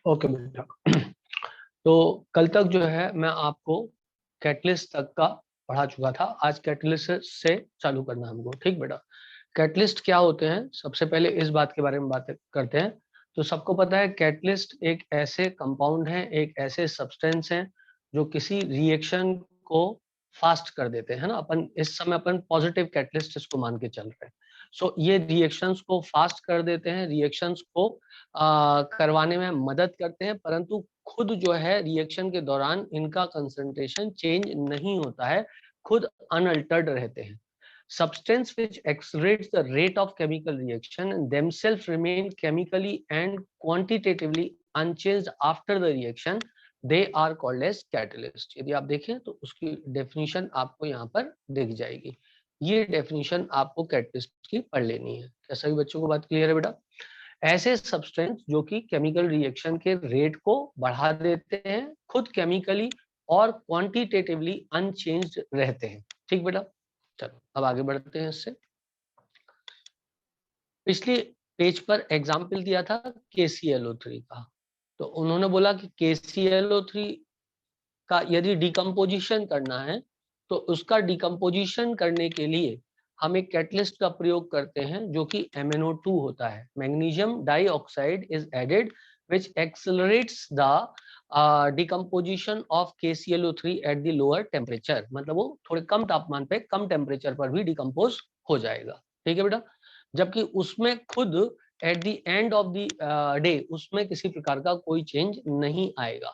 Okay बेटा। तो कल तक जो है मैं आपको कैटलिस्ट तक का पढ़ा चुका था। आज कैटलिस्ट से चालू करना हमको, ठीक बेटा। कैटलिस्ट क्या होते हैं, सबसे पहले इस बात के बारे में बात करते हैं। तो सबको पता है कैटलिस्ट एक ऐसे कंपाउंड है, एक ऐसे सब्सटेंस है जो किसी रिएक्शन को फास्ट कर देते हैं ना। अपन इस समय अपन पॉजिटिव कैटलिस्ट इसको मान के चल रहे हैं। सो ये रिएक्शंस को फास्ट कर देते हैं, रिएक्शंस को करवाने में मदद करते हैं, परंतु खुद जो है रिएक्शन के दौरान इनका कंसंट्रेशन चेंज नहीं होता है, खुद अनअल्टर्ड रहते हैं। Substance which accelerates the rate of chemical reaction and themselves remain chemically and quantitatively unchanged after the reaction, they are called as catalyst। यदि आप देखें तो उसकी डेफिनेशन आपको यहाँ पर दिख जाएगी। ये डेफिनेशन आपको कैटलिस्ट की पढ़ लेनी है। क्या सभी बच्चों को बात क्लियर है बेटा? ऐसे सब्सटेंस जो कि केमिकल रिएक्शन के रेट को बढ़ा देते हैं, खुद केमिकली और क्वांटिटेटिवली अनचेंज्ड रहते हैं। ठीक बेटा, चलो अब आगे बढ़ते हैं। इससे पिछले पेज पर एग्जाम्पल दिया था KClO3 का। तो उन्होंने बोला कि KClO3 का यदि डिकम्पोजिशन करना है तो उसका डिकम्पोजिशन करने के लिए हम एक कैटलिस्ट का प्रयोग करते हैं जो कि MnO2 होता है। Magnesium dioxide is added which accelerates the decomposition of KClO3 at the lower temperature। मतलब वो थोड़े कम तापमान पे, कम टेम्परेचर पर भी डिकम्पोज हो जाएगा। ठीक है बेटा। जबकि उसमें खुद at the end of the day उसमें किसी प्रकार का कोई चेंज नहीं आएगा।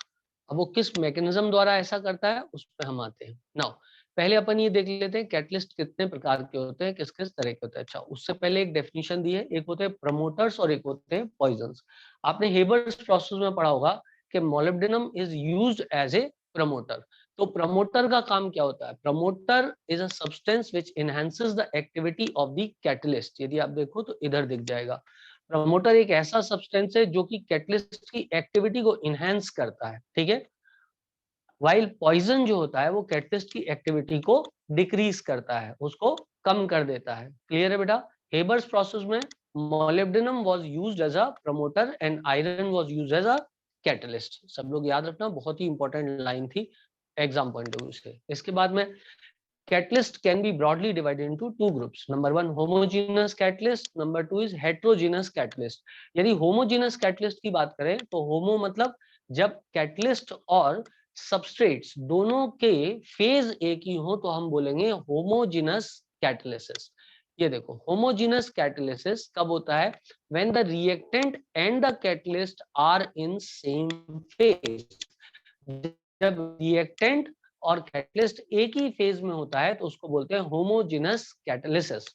अब वो किस मैकेनिज्म द्वारा ऐसा करता है उस पर हम आते हैं। नाउ पहले अपन ये देख लेते हैं कैटलिस्ट कितने प्रकार के होते हैं, किस किस तरह के होते हैं। अच्छा, उससे पहले एक डेफिनेशन दी है, एक होते हैं प्रमोटर्स और एक होते हैं पॉइजन्स। आपने हेबर्स प्रोसेस में पढ़ा होगा कि molybdenum is used as a promoter. तो प्रमोटर का काम क्या होता है? Promoter is a substance which enhances the activity of the catalyst. यदि आप देखो तो इधर दिख जाएगा। प्रमोटर एक ऐसा सब्सटेंस है जो कि कैटलिस्ट की एक्टिविटी को इनहेंस करता है, ठीक है। वाइल पॉइजन जो होता है वो कैटलिस्ट की एक्टिविटी को डिक्रीज करता है, उसको कम कर देता है। क्लियर है बेटा? हेबर्स प्रोसेस में molybdenum was used as a promoter and iron was used as a catalyst. सब लोग याद रखना, बहुत ही इंपॉर्टेंट लाइन थी एग्जाम पॉइंट ऑफ व्यू से। इसके बाद में catalyst can be broadly divided into two groups. Number one, homogeneous catalyst. Number two is heterogeneous catalyst. यदि homogeneous catalyst की बात करें तो homo मतलब जब catalyst और substrates दोनों के फेज एक ही हो तो हम बोलेंगे homogeneous catalysis। ये देखो, homogeneous catalysis कब होता है? When the reactant and the catalyst are in same phase। जब रिएक्टेंट और कैटलिस्ट एक ही फेज में होता है तो उसको बोलते हैं होमोजेनस कैटालिसिस।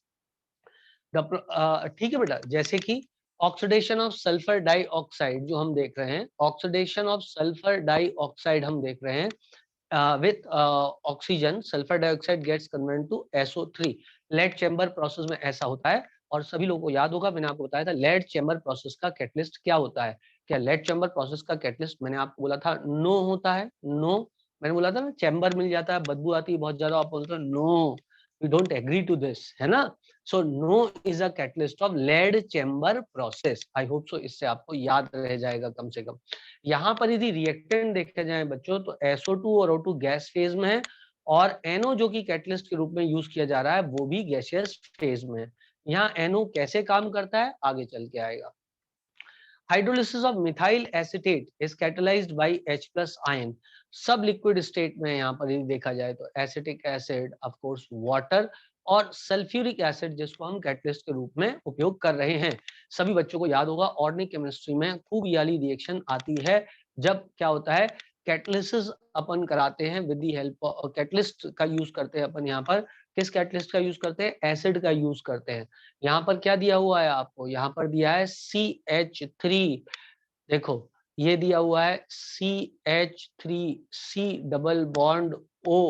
ठीक है बेटा। जैसे कि ऑक्सीडेशन ऑफ सल्फर डाइऑक्साइड जो हम देख रहे हैं, ऑक्सीडेशन ऑफ सल्फर डाइऑक्साइड हम देख रहे हैं with oxygen, sulphur dioxide gets converted to SO3। Lead chamber process में ऐसा होता है। और सभी लोगों को याद होगा, मैंने आपको बताया था लेड चैम्बर प्रोसेस का कैटलिस्ट क्या होता है। क्या लेड चैम्बर प्रोसेस का कैटलिस्ट मैंने आपको बोला था नो होता है? नो, मैंने बोला था ना चैम्बर मिल जाता है, बदबू आती है बहुत ज्यादा, आप बोलते हो no, we don't agree to this, है ना। So NO is a catalyst of lead chamber process. I hope so इससे आपको याद रह जाएगा कम से कम। यहाँ पर यदि रिएक्टेंट देखे जाए बच्चों तो SO2 और O2 गैस फेज में है और NO जो कि कैटलिस्ट के रूप में यूज किया जा रहा है वो भी गैसियस फेज में है। यहाँ NO कैसे काम करता है आगे चल के आएगा। Hydrolysis of methyl acetate is catalysed by H+ ion. सब लिक्विड स्टेट में यहाँ पर यदि देखा जाए तो acetic acid, of course water और सल्फ्यूरिक एसिड जिसको हम कैटलिस्ट के रूप में उपयोग कर रहे हैं। सभी बच्चों को याद होगा ऑर्गेनिक केमिस्ट्री में खूब ये वाली रिएक्शन आती है जब क्या होता है कैटलिसिस अपन कराते हैं विद द हेल्प कैटलिस्ट का यूज करते हैं अपन। यहाँ पर किस कैटलिस्ट का यूज करते हैं? एसिड का यूज करते हैं। यहाँ पर क्या दिया हुआ है आपको? यहाँ पर दिया है CH3। देखो ये दिया हुआ है CH3, C double bond O,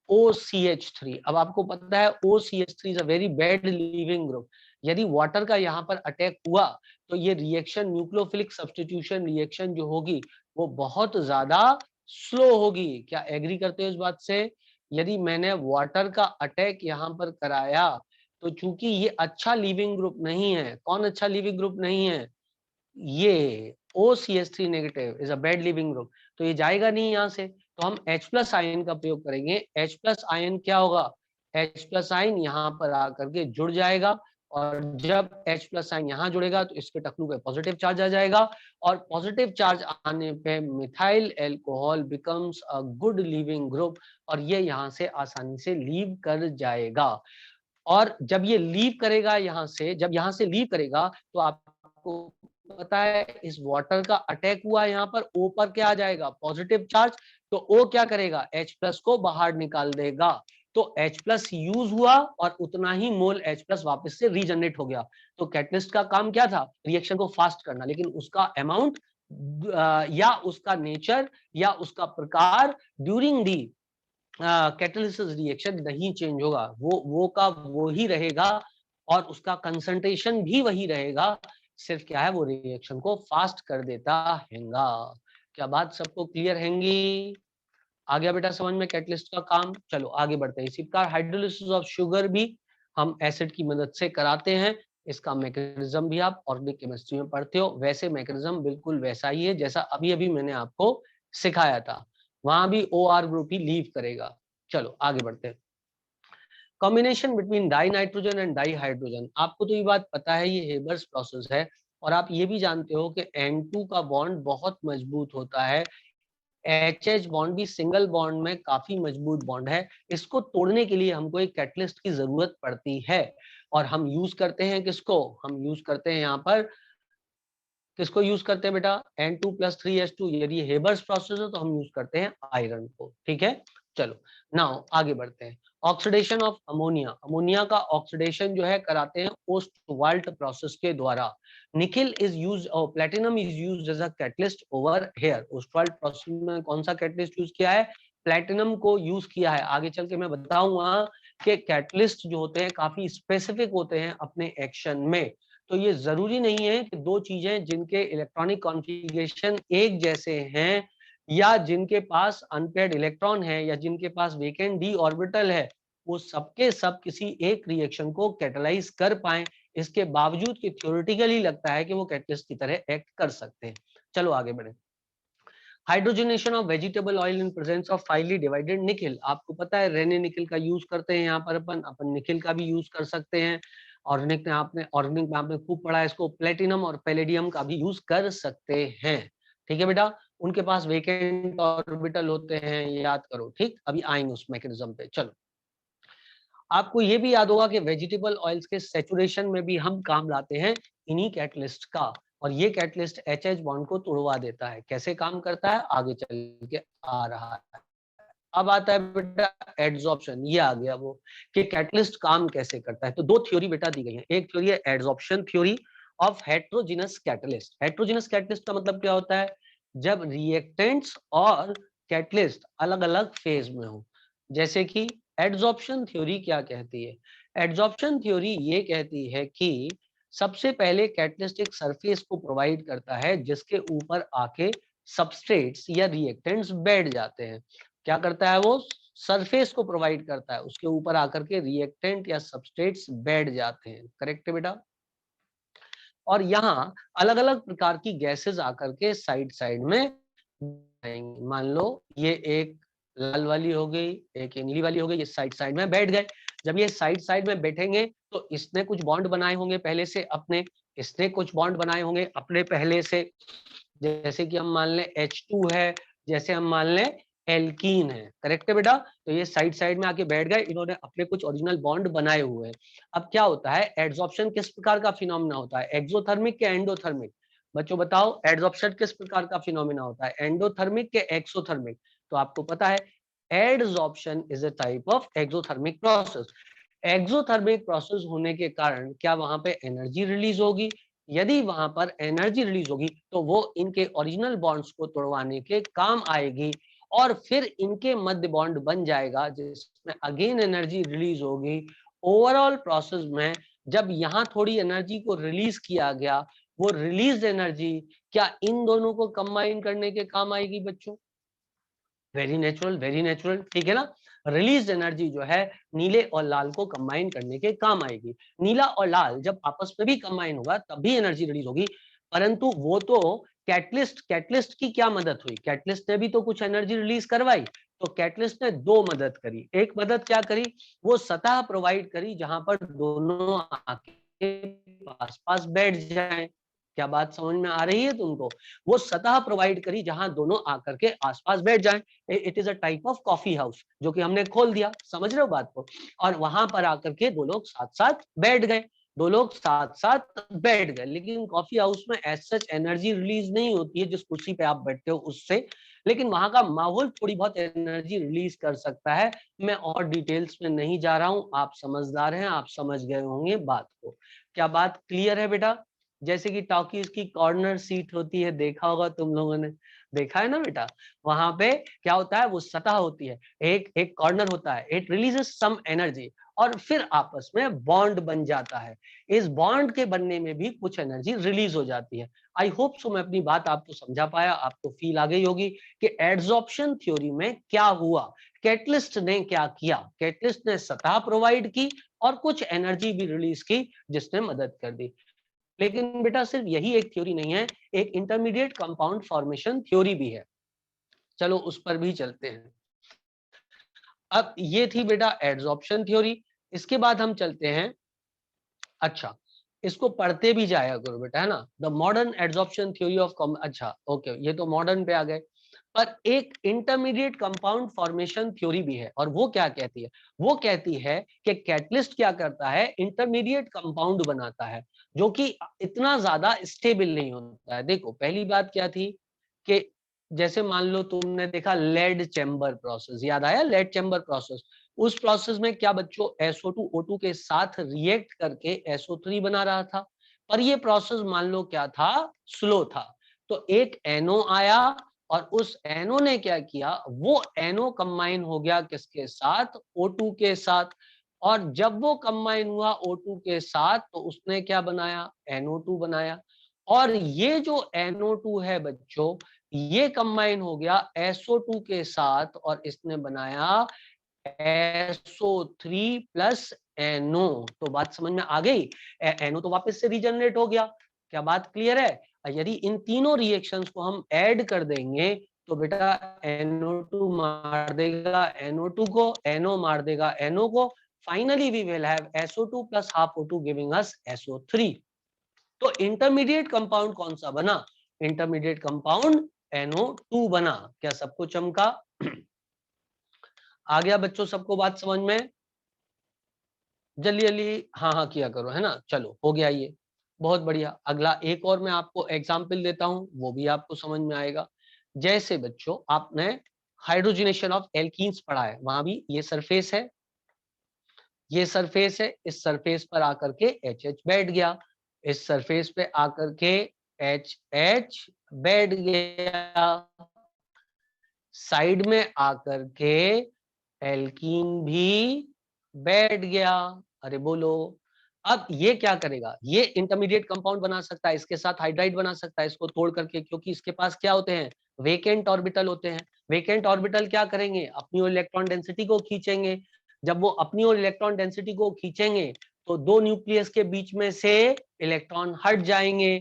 OCH3। अब आपको पता है OCH3 is a very bad leaving group. यदि वाटर का यहाँ पर अटैक हुआ तो ये रिएक्शन न्यूक्लियोफिलिक सब्स्टिट्यूशन रिएक्शन जो होगी वो बहुत ज्यादा स्लो होगी। क्या एग्री करते हो इस बात से? यदि मैंने वाटर का अटैक यहाँ पर कराया तो चूंकि ये अच्छा लिविंग ग्रुप नहीं है, कौन अच्छा लिविंग ग्रुप नहीं है? ये OCH3 negative is a bad leaving group, तो ये जाएगा नहीं यहाँ से, तो हम H+ आयन का प्रयोग करेंगे। H+ आयन क्या होगा, H+ आयन यहाँ पर आकर के जुड़ जाएगा, और जब H+ आयन यहाँ जुड़ेगा तो इसके टकलू पे पॉजिटिव चार्ज आ जाएगा, और पॉजिटिव चार्ज आने पे methyl alcohol becomes a good leaving group, और ये यहाँ से आसानी से लीव कर जाएगा। और जब ये लीव करेगा यहाँ से, जब यहाँ से लीव करेगा तो आपको पता है इस वाटर का अटैक हुआ, यहाँ पर O पर क्या आ जाएगा, पॉजिटिव चार्ज, तो O क्या करेगा, H+ को बाहर निकाल देगा, तो H+ यूज हुआ और उतना ही मोल H+ वापस से रीजनरेट हो गया। तो कैटलिस्ट का काम क्या था, रिएक्शन को फास्ट करना, लेकिन उसका अमाउंट या उसका नेचर या उसका प्रकार ड्यूरिंग दी कैटालिसिस रिएक्शन नहीं चेंज होगा, वो का वो ही रहेगा, और उसका कंसंट्रेशन भी वही रहेगा, सिर्फ क्या है वो रिएक्शन को फास्ट कर देता हैगा। क्या बात सबको क्लियर हैंगी? आ गया बेटा समझ में कैटलिस्ट का काम? चलो आगे बढ़ते हैं। इसी प्रकार हाइड्रोलिसिस ऑफ शुगर भी हम एसिड की मदद से कराते हैं। इसका मैकेनिज्म भी आप ऑर्गेनिक केमिस्ट्री में पढ़ते हो, वैसे मैकेनिज्म बिल्कुल वैसा ही है जैसा अभी अभी मैंने आपको सिखाया था, वहां भी OR ग्रुप ही लीव करेगा। चलो आगे बढ़ते हैं। Combination between die nitrogen and di hydrogen, आपको तो ये बात पता है ये हेबर्स प्रोसेस है, और आप ये भी जानते हो कि N2 का बॉन्ड बहुत मजबूत होता है, HH बॉन्ड भी सिंगल बॉन्ड में काफी मजबूत बॉन्ड है, इसको तोड़ने के लिए हमको एक कैटलिस्ट की जरूरत पड़ती है, और हम यूज करते हैं किसको, हम यूज करते हैं यहाँ पर किसको यूज करते हैं बेटा, N2+3H2, यदि हेबर्स प्रोसेस है तो हम यूज करते हैं आयरन को, ठीक है। चलो नाउ आगे बढ़ते हैं। ऑक्सीडेशन ऑफ अमोनिया, अमोनिया का ऑक्सीडेशन जो है कराते हैं ओस्टवाल्ट प्रोसेस के द्वारा। निकिल इज यूज और platinum is used as a catalyst over here. Ostwald process में कौन सा कैटलिस्ट यूज किया है, प्लेटिनम को यूज किया है। आगे चल के मैं बताऊंगा कि कैटलिस्ट जो होते हैं काफी स्पेसिफिक होते हैं अपने एक्शन में, तो ये जरूरी नहीं है कि दो चीजें जिनके इलेक्ट्रॉनिक कॉन्फ़िगरेशन एक जैसे हैं, या जिनके पास अनपेयर्ड इलेक्ट्रॉन है, या जिनके पास वेकेंट डी ऑर्बिटल है, वो सबके सब किसी एक रिएक्शन को कैटलाइज कर पाए, इसके बावजूद कि थ्योरेटिकली लगता है कि वो कैटलिस्ट की तरह एक्ट कर सकते हैं। चलो आगे बढ़े। Hydrogenation of vegetable oil in presence of finely divided nickel, आपको पता है रेने निकिल का यूज करते हैं यहाँ पर अपन निकिल का भी यूज कर सकते हैं। ऑर्गेनिक में आपने खूब पढ़ा है इसको, प्लेटिनम और पैलेडियम का भी यूज कर सकते हैं, ठीक है बेटा। उनके पास वेकेंट ऑर्बिटल होते हैं, याद करो, ठीक। अभी आएंगे उस मैकेनिज्म पे। चलो आपको ये भी याद होगा कि वेजिटेबल ऑयल्स के सैचुरेशन में भी हम काम लाते हैं इन्हीं कैटलिस्ट का, और ये कैटलिस्ट HH बॉन्ड को तोड़वा देता है। कैसे काम करता है आगे चल के आ रहा है। अब आता है बेटा एड्सॉर्प्शन, ये आ गया वो कि कैटलिस्ट काम कैसे करता है। तो दो थ्योरी बेटा दी गई है, एक थ्योरी है adsorption theory of heterogeneous catalyst. Heterogeneous catalyst का मतलब क्या होता है, जब रिएक्टेंट्स और कैटलिस्ट अलग अलग फेज में हो। जैसे कि एड्सॉर्प्शन थ्योरी क्या कहती है, एड्सॉर्प्शन थ्योरी ये कहती है कि सबसे पहले कैटलिस्ट एक सरफेस को प्रोवाइड करता है जिसके ऊपर आके सबस्ट्रेट्स या रिएक्टेंट्स बैठ जाते हैं। क्या करता है वो, सरफेस को प्रोवाइड करता है, उसके ऊपर आकर के रिएक्टेंट या सबस्ट्रेट्स बैठ जाते हैं, करेक्ट है बेटा। और यहाँ अलग अलग प्रकार की गैसेस आकर के साइड साइड में, मान लो ये एक लाल वाली हो गई, एक नीली वाली हो गई, ये साइड साइड में बैठ गए। जब ये साइड साइड में बैठेंगे तो इसने कुछ बॉन्ड बनाए होंगे पहले से अपने, इसने कुछ बॉन्ड बनाए होंगे अपने पहले से, जैसे कि हम मान लें H2 है, जैसे हम मान लें एल्कीन है, करेक्ट है बेटा। तो ये साइड साइड में आके बैठ गए, इन्होंने अपने कुछ ओरिजिनल बॉन्ड बनाए हुए हैं। अब क्या होता है, एड्सॉर्प्शन किस प्रकार का फिनोमेना होता है, एक्सोथर्मिक के एंडोथर्मिक, बच्चों बताओ एड्सॉर्प्शन किस प्रकार का फिनोमेना होता है, एंडोथर्मिक के एक्सोथर्मिक। तो आपको पता है adsorption is a type of exothermic process. Exothermic process होने के कारण क्या वहां पे एनर्जी रिलीज होगी, यदि वहां पर एनर्जी रिलीज होगी तो वो इनके ओरिजिनल बॉन्ड्स को तोड़वाने के काम आएगी, और फिर इनके मध्य बॉन्ड बन जाएगा जिसमें अगेन एनर्जी रिलीज होगी। ओवरऑल प्रोसेस में जब यहाँ थोड़ी एनर्जी को रिलीज किया गया, वो रिलीज एनर्जी क्या इन दोनों को कंबाइन करने के काम आएगी बच्चों, वेरी नेचुरल, ठीक है ना। रिलीज एनर्जी जो है नीले और लाल को कंबाइन करने के काम आएगी। नीला और लाल जब आपस में भी कंबाइन होगा तब भी एनर्जी रिलीज होगी, परंतु वो तो कैटलिस्ट की क्या मदद हुई, कैटलिस्ट ने भी तो कुछ एनर्जी रिलीज करवाई। तो कैटलिस्ट ने दो मदद करी। एक मदद क्या करी, वो सतह प्रोवाइड करी जहां पर दोनों आके पास पास बैठ जाएं। क्या बात समझ में आ रही है तुमको? वो सतह प्रोवाइड करी जहां दोनों आकर के आसपास बैठ जाएं। It is a type of coffee house जो कि हमने खोल दिया, समझ रहे हो बात को? और वहां पर आकर के दो लोग साथ साथ बैठ गए, दो लोग साथ साथ बैठ गए। लेकिन कॉफी हाउस में एज सच एनर्जी रिलीज नहीं होती है जिस कुर्सी पे आप बैठते हो उससे, लेकिन वहां का माहौल थोड़ी बहुत एनर्जी रिलीज कर सकता है। मैं और डिटेल्स में नहीं जा रहा हूं, आप समझदार हैं, आप समझ गए होंगे बात को। क्या बात क्लियर है बेटा? जैसे कि टॉकीज की कॉर्नर सीट होती है, देखा होगा तुम लोगों ने, देखा है ना बेटा? वहां पे क्या होता है, वो सतह होती है, एक एक कॉर्नर होता है, इट रिलीजेस सम एनर्जी और फिर आपस में बॉन्ड बन जाता है। इस बॉन्ड के बनने में भी कुछ एनर्जी रिलीज हो जाती है। आई होप सो मैं अपनी बात आपको समझा पाया, आपको फील आ गई होगी कि एड्सॉर्प्शन थ्योरी में क्या हुआ, कैटलिस्ट ने क्या किया। कैटलिस्ट ने सतह प्रोवाइड की और कुछ एनर्जी भी रिलीज की जिसने मदद कर दी। लेकिन बेटा सिर्फ यही एक थ्योरी नहीं है, एक इंटरमीडिएट कंपाउंड फॉर्मेशन थ्योरी भी है। चलो उस पर भी चलते हैं। अब ये थी बेटा एड्सॉर्प्शन थ्योरी। इसके बाद हम चलते हैं, अच्छा इसको पढ़ते भी जाया करो बेटा, है ना, the modern adsorption theory of, अच्छा ओके, ये तो मॉडर्न पे आ गए। पर एक इंटरमीडिएट कंपाउंड फॉर्मेशन थ्योरी भी है, और वो क्या कहती है, वो कहती है कि कैटलिस्ट क्या करता है, इंटरमीडिएट कंपाउंड बनाता है जो कि इतना ज्यादा स्टेबल नहीं होता है। देखो पहली बात क्या थी कि जैसे मान लो तुमने देखा लेड चैम्बर प्रोसेस, याद आया लेड चैम्बर प्रोसेस? उस प्रोसेस में क्या बच्चों, SO2 O2 के साथ रिएक्ट करके SO3 बना रहा था। पर ये प्रोसेस मान लो क्या था, स्लो था। तो एक NO आया और उस NO ने क्या किया, वो NO कंबाइन हो गया किसके साथ, O2 के साथ। और जब वो कंबाइन हुआ O2 के साथ तो उसने क्या बनाया, NO2 बनाया। और ये जो NO2 है बच्चों, ये कंबाइन हो गया SO2 के साथ और इसने बनाया SO3 प्लस NO। तो बात समझ में आ गई? NO तो वापस से रीजनरेट हो गया। क्या बात क्लियर है? यदि इन तीनों रिएक्शंस को हम ऐड कर देंगे तो बेटा NO2 मार देगा NO2 को, NO मार देगा NO को, finally we will have SO2 plus half O2 giving us SO3। तो इंटरमीडिएट कंपाउंड कौन सा बना, इंटरमीडिएट कंपाउंड NO2 बना। क्या सबको चमका? आ गया बच्चों सबको बात समझ में? जल्दी जल्दी हाँ हाँ किया करो, है ना। चलो हो गया ये, बहुत बढ़िया। अगला एक और मैं आपको एग्जाम्पल देता हूं, वो भी आपको समझ में आएगा। जैसे बच्चों आपने हाइड्रोजनेशन ऑफ एल्कीन्स पढ़ा है, वहां भी ये सरफेस है, ये सरफेस है, इस सरफेस पर आकर के HH बैठ गया, इस सरफेस पे आकर के HH बैठ गया, साइड में आकर के एल्कीन भी बैठ गया। अरे बोलो, अब ये क्या करेगा, ये इंटरमीडिएट कंपाउंड बना सकता है, इसके साथ हाइड्राइड बना सकता है इसको तोड़ करके, क्योंकि इसके पास क्या होते हैं, वेकेंट ऑर्बिटल होते हैं। वेकेंट ऑर्बिटल क्या करेंगे, अपनी ओर इलेक्ट्रॉन डेंसिटी को खींचेंगे। जब वो अपनी ओर इलेक्ट्रॉन डेंसिटी को खींचेंगे तो दो न्यूक्लियस के बीच में से इलेक्ट्रॉन हट जाएंगे,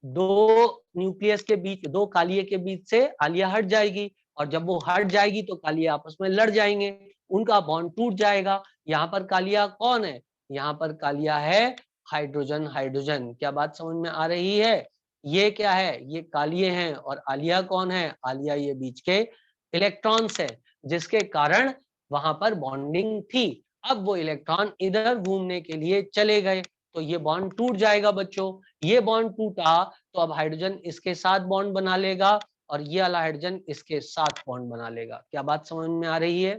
दो न्यूक्लियस के बीच, दो कालिये के बीच से आलिया हट जाएगी, और जब वो हट जाएगी तो कालिये आपस में लड़ जाएंगे, उनका बॉन्ड टूट जाएगा। यहाँ पर कालिया कौन है, यहाँ पर कालिया है हाइड्रोजन, हाइड्रोजन। क्या बात समझ में आ रही है? ये क्या है, ये कालिये हैं, और आलिया कौन है, आलिया ये बीच के इलेक्ट्रॉन्स है, जिसके कारण वहां पर बॉन्डिंग थी। अब वो इलेक्ट्रॉन इधर घूमने के लिए चले गए तो ये बॉन्ड टूट जाएगा बच्चों। ये बॉन्ड टूटा तो अब हाइड्रोजन इसके साथ बॉन्ड बना लेगा और ये वाला हाइड्रोजन इसके साथ बॉन्ड बना लेगा। क्या बात समझ में आ रही है?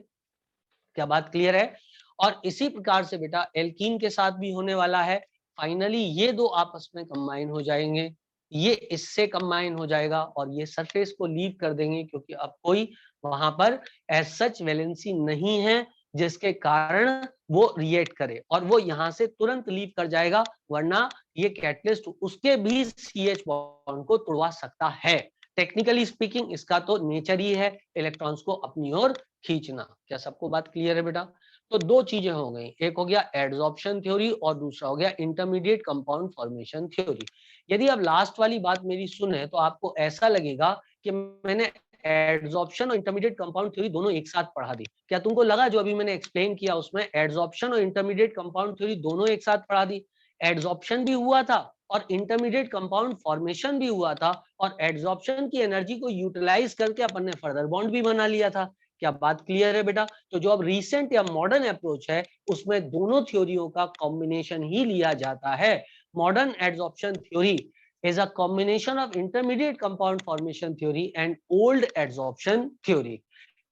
क्या बात क्लियर है? और इसी प्रकार से बेटा एल्कीन के साथ भी होने वाला है। फाइनली ये दो आपस में कंबाइन हो जाएंगे, ये इससे कंबाइन हो जाएगा और ये सरफेस को लीव कर देंगे, क्योंकि अब कोई वहां पर एज सच वैलेंसी नहीं है जिसके कारण वो रिएक्ट करे, और वो यहाँ से तुरंत लीव कर जाएगा, वरना ये कैटलिस्ट उसके भी CH बॉन्ड को तोड़वा सकता है। टेक्निकली स्पीकिंग इसका तो नेचर ही है इलेक्ट्रॉन्स को अपनी ओर खींचना। क्या सबको बात क्लियर है बेटा? तो दो चीजें हो गई, एक हो गया एडजॉर्प्शन थ्योरी और दूसरा हो गया इंटरमीडिएट कंपाउंड फॉर्मेशन थ्योरी। यदि आप लास्ट वाली बात मेरी सुने तो आपको ऐसा लगेगा कि मैंने एडजॉर्प्शन और इंटरमीडिएट कंपाउंड थ्योरी दोनों एक साथ पढ़ा दी। क्या तुमको लगा जो अभी मैंने एक्सप्लेन किया उसमें एडजॉर्प्शन और इंटरमीडिएट कंपाउंड थ्योरी दोनों एक साथ पढ़ा दी? एडजॉर्प्शन भी हुआ था और इंटरमीडिएट कंपाउंड फॉर्मेशन भी हुआ था, और एडजॉर्प्शन की एनर्जी को यूटिलाइज करके अपन ने फर्दर बॉन्ड भी बना लिया था। क्या बात क्लियर है बेटा? तो जो अब रिसेंट या मॉडर्न अप्रोच है उसमें दोनों थ्योरियों का कॉम्बिनेशन ही लिया जाता है। Modern adsorption theory is a combination of intermediate compound formation theory and old adsorption theory.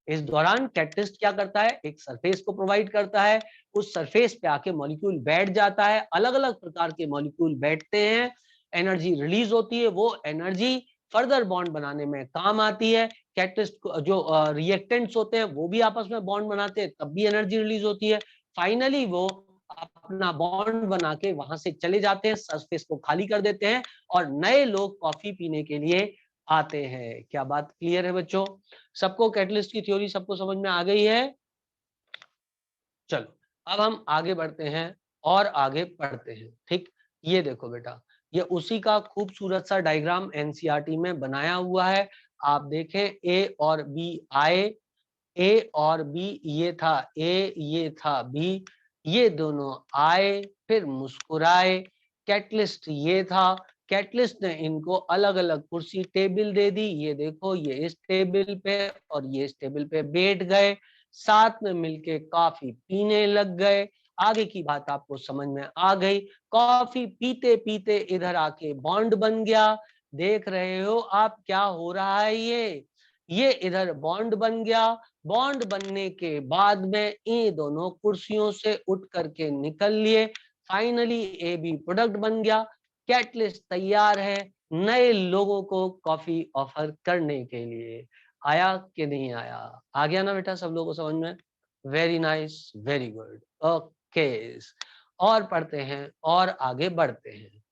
इस दौरान कैटलिस्ट क्या करता है, एक सरफेस को प्रोवाइड करता है, उस सरफेस पे आके मॉलिक्यूल बैठ जाता है, अलग अलग प्रकार के मॉलिक्यूल बैठते हैं, एनर्जी रिलीज होती है, वो एनर्जी फर्दर बॉन्ड बनाने में काम आती है। कैटलिस्ट जो रिएक्टेंट्स होते हैं वो भी आपस में बॉन्ड बनाते हैं, तब भी एनर्जी रिलीज होती है। फाइनली वो अपना बॉन्ड बना के वहां से चले जाते हैं, सरफेस को खाली कर देते हैं और नए लोग कॉफी पीने के लिए आते हैं। क्या बात क्लियर है बच्चों? सबको कैटलिस्ट की थ्योरी सबको समझ में आ गई है? चलो अब हम आगे बढ़ते हैं और आगे पढ़ते हैं। ठीक, ये देखो बेटा, ये उसी का खूबसूरत सा डायग्राम एनसीईआरटी में बनाया हुआ है। आप देखें ए और बी आए, ए और बी ये था ए, ये था बी, ये दोनों आए फिर मुस्कुराए। कैटलिस्ट ये था, कैटलिस्ट ने इनको अलग अलग कुर्सी टेबल दे दी। ये देखो, ये इस टेबल पे और ये इस टेबल पे बैठ गए, साथ में मिलके कॉफी पीने लग गए। आगे की बात आपको समझ में आ गई। कॉफी पीते पीते इधर आके बॉन्ड बन गया। देख रहे हो आप क्या हो रहा है, ये इधर बॉन्ड बन गया। बॉन्ड बनने के बाद में ये दोनों कुर्सियों से उठ करके निकल लिए। फाइनली ए बी प्रोडक्ट बन गया। कैटलिस्ट तैयार है नए लोगों को कॉफी ऑफर करने के लिए। आया कि नहीं आया? आ गया ना बेटा सब लोगों को समझ में? Very nice, very good, okay. और पढ़ते हैं और आगे बढ़ते हैं।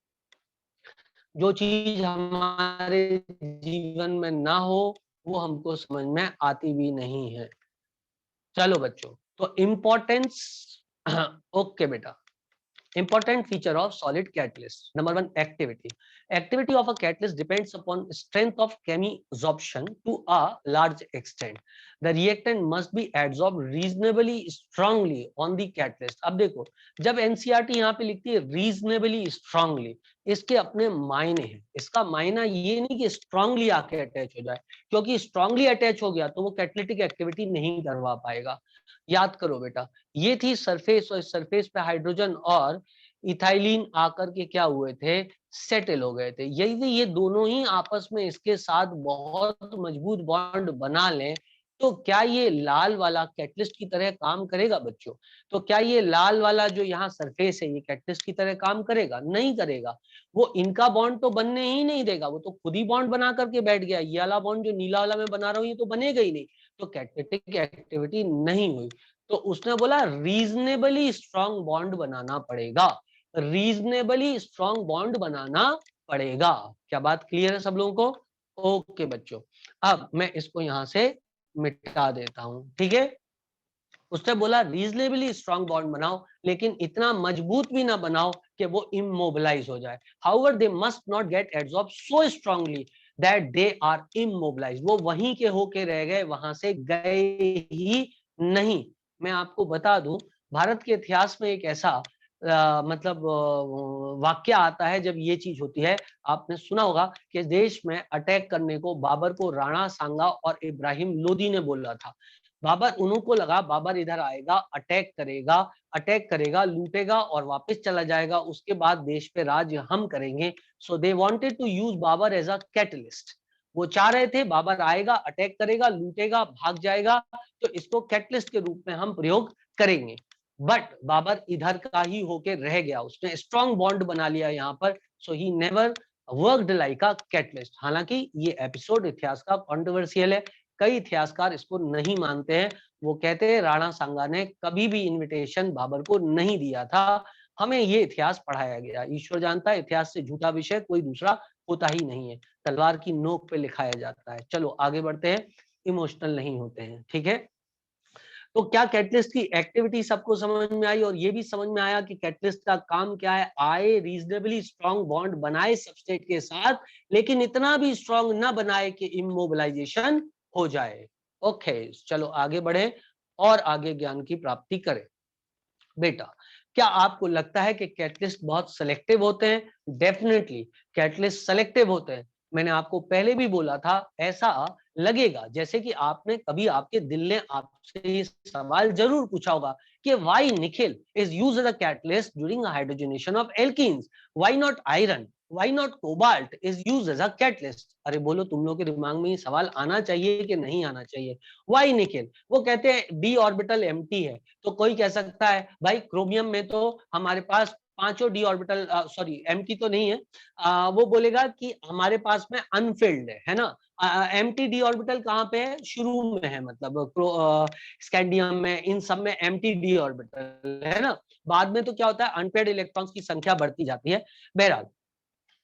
जो चीज हमारे जीवन में ना हो वो हमको समझ में आती भी नहीं है। चलो बच्चों, तो इम्पोर्टेंस ओके बेटा, important feature of solid catalyst. Number one, activity. Activity of a catalyst depends upon strength of chemisorption to a large extent. The reactant must be adsorbed reasonably strongly on the catalyst. अब देखो, जब NCERT यहाँ पे लिखती है reasonably strongly, इसके अपने मायने हैं। इसका मायना ये नहीं कि strongly आके अटैच हो जाए, क्योंकि strongly अटैच हो गया तो वो कैटलिटिक एक्टिविटी नहीं करवा पाएगा। याद करो बेटा, ये थी सरफेस और सरफेस पे हाइड्रोजन और इथाइलिन आकर के क्या हुए थे, सेटल हो गए थे। यदि ये दोनों ही आपस में इसके साथ बहुत मजबूत बॉन्ड बना लें तो क्या ये लाल वाला कैटलिस्ट की तरह काम करेगा बच्चों? तो क्या ये लाल वाला जो यहाँ सरफेस है ये कैटलिस्ट की तरह काम करेगा? नहीं करेगा। वो इनका बॉन्ड तो बनने ही नहीं देगा, वो तो खुद ही बॉन्ड बना करके बैठ गया। ये वाला बॉन्ड जो नीला वाला मैं बना रहा हूँ ये तो बनेगा ही नहीं, तो कैटलिटिक एक्टिविटी नहीं हुई। तो उसने बोला रीजनेबली स्ट्रॉन्ग बॉन्ड बनाना पड़ेगा, रीजनेबली स्ट्रॉन्ग बॉन्ड बनाना पड़ेगा। क्या बात क्लियर है सब लोगों को? ओके बच्चों, अब मैं इसको यहां से मिटा देता हूं, ठीक है। उसने बोला रीजनेबली स्ट्रॉन्ग बॉन्ड बनाओ, लेकिन इतना मजबूत भी ना बनाओ कि वो इमोबिलाइज हो जाए। However they must not get absorb so strongly that they are immobilise. वो वहीं के होके रह गए, वहां से गए ही नहीं। मैं आपको बता दूं, भारत के इतिहास में एक ऐसा मतलब वाक्य आता है जब ये चीज होती है। आपने सुना होगा कि देश में अटैक करने को बाबर को राणा सांगा और इब्राहिम लोदी ने बोला था। बाबर, उनको लगा बाबर इधर आएगा, अटैक करेगा, लूटेगा और वापस चला जाएगा, उसके बाद देश पे राज हम करेंगे। So they wanted to use Babur as a catalyst. वो चाह रहे थे बाबर आएगा, अटैक करेगा, लूटेगा, भाग जाएगा, तो इसको कैटलिस्ट के रूप में हम प्रयोग करेंगे। बट बाबर इधर का ही होके रह गया, उसने स्ट्रॉन्ग बॉन्ड बना लिया यहाँ पर। So he never worked like a catalyst. हालांकि ये एपिसोड इतिहास का कॉन्ट्रोवर्शियल है, कई इतिहासकार इसको नहीं मानते हैं। वो कहते हैं राणा सांगा ने कभी भी इनविटेशन बाबर को नहीं दिया था। हमें ये इतिहास पढ़ाया गया। ईश्वर जानता है इतिहास से झूठा विषय कोई दूसरा होता ही नहीं है, तलवार की नोक पे लिखाया जाता है। चलो आगे बढ़ते हैं, इमोशनल नहीं होते हैं, ठीक है। तो क्या कैटलिस्ट की एक्टिविटी सबको समझ में आई और ये भी समझ में आया कि कैटलिस्ट का काम क्या है, आए रीजनेबली स्ट्रॉन्ग बॉन्ड बनाए सबस्ट्रेट के साथ, लेकिन इतना भी स्ट्रॉन्ग ना बनाए कि इमोबिलाइजेशन हो जाए। ओके, चलो आगे बढ़े और आगे ज्ञान की प्राप्ति करें। बेटा, क्या आपको लगता है कि कैटलिस्ट बहुत सेलेक्टिव होते हैं? डेफिनेटली कैटलिस्ट सेलेक्टिव होते हैं। मैंने आपको पहले भी बोला था, ऐसा लगेगा जैसे कि आपने कभी, आपके दिल ने आपसे ये सवाल जरूर पूछा होगा कि why nickel is used as a catalyst during hydrogenation of alkenes, why not iron, why not cobalt is used as a catalyst. अरे बोलो, तुम लोग के दिमाग में ये सवाल आना चाहिए कि नहीं आना चाहिए? Why nickel? वो कहते हैं डी ऑर्बिटल एम्प्टी है, तो कोई कह सकता है भाई क्रोमियम में तो हमारे पास पांचों डी ऑर्बिटल, सॉरी एम्प्टी तो नहीं है, वो बोलेगा कि हमारे पास में अनफिल्ड है ना। एम्प्टी डी ऑर्बिटल कहाँ पे है? शुरू में है, मतलब स्कैंडियम में, इन सब में एम्प्टी डी ऑर्बिटल है ना। बाद में तो क्या होता है, अनपेयर्ड इलेक्ट्रॉन्स की संख्या बढ़ती जाती है। बहरहाल,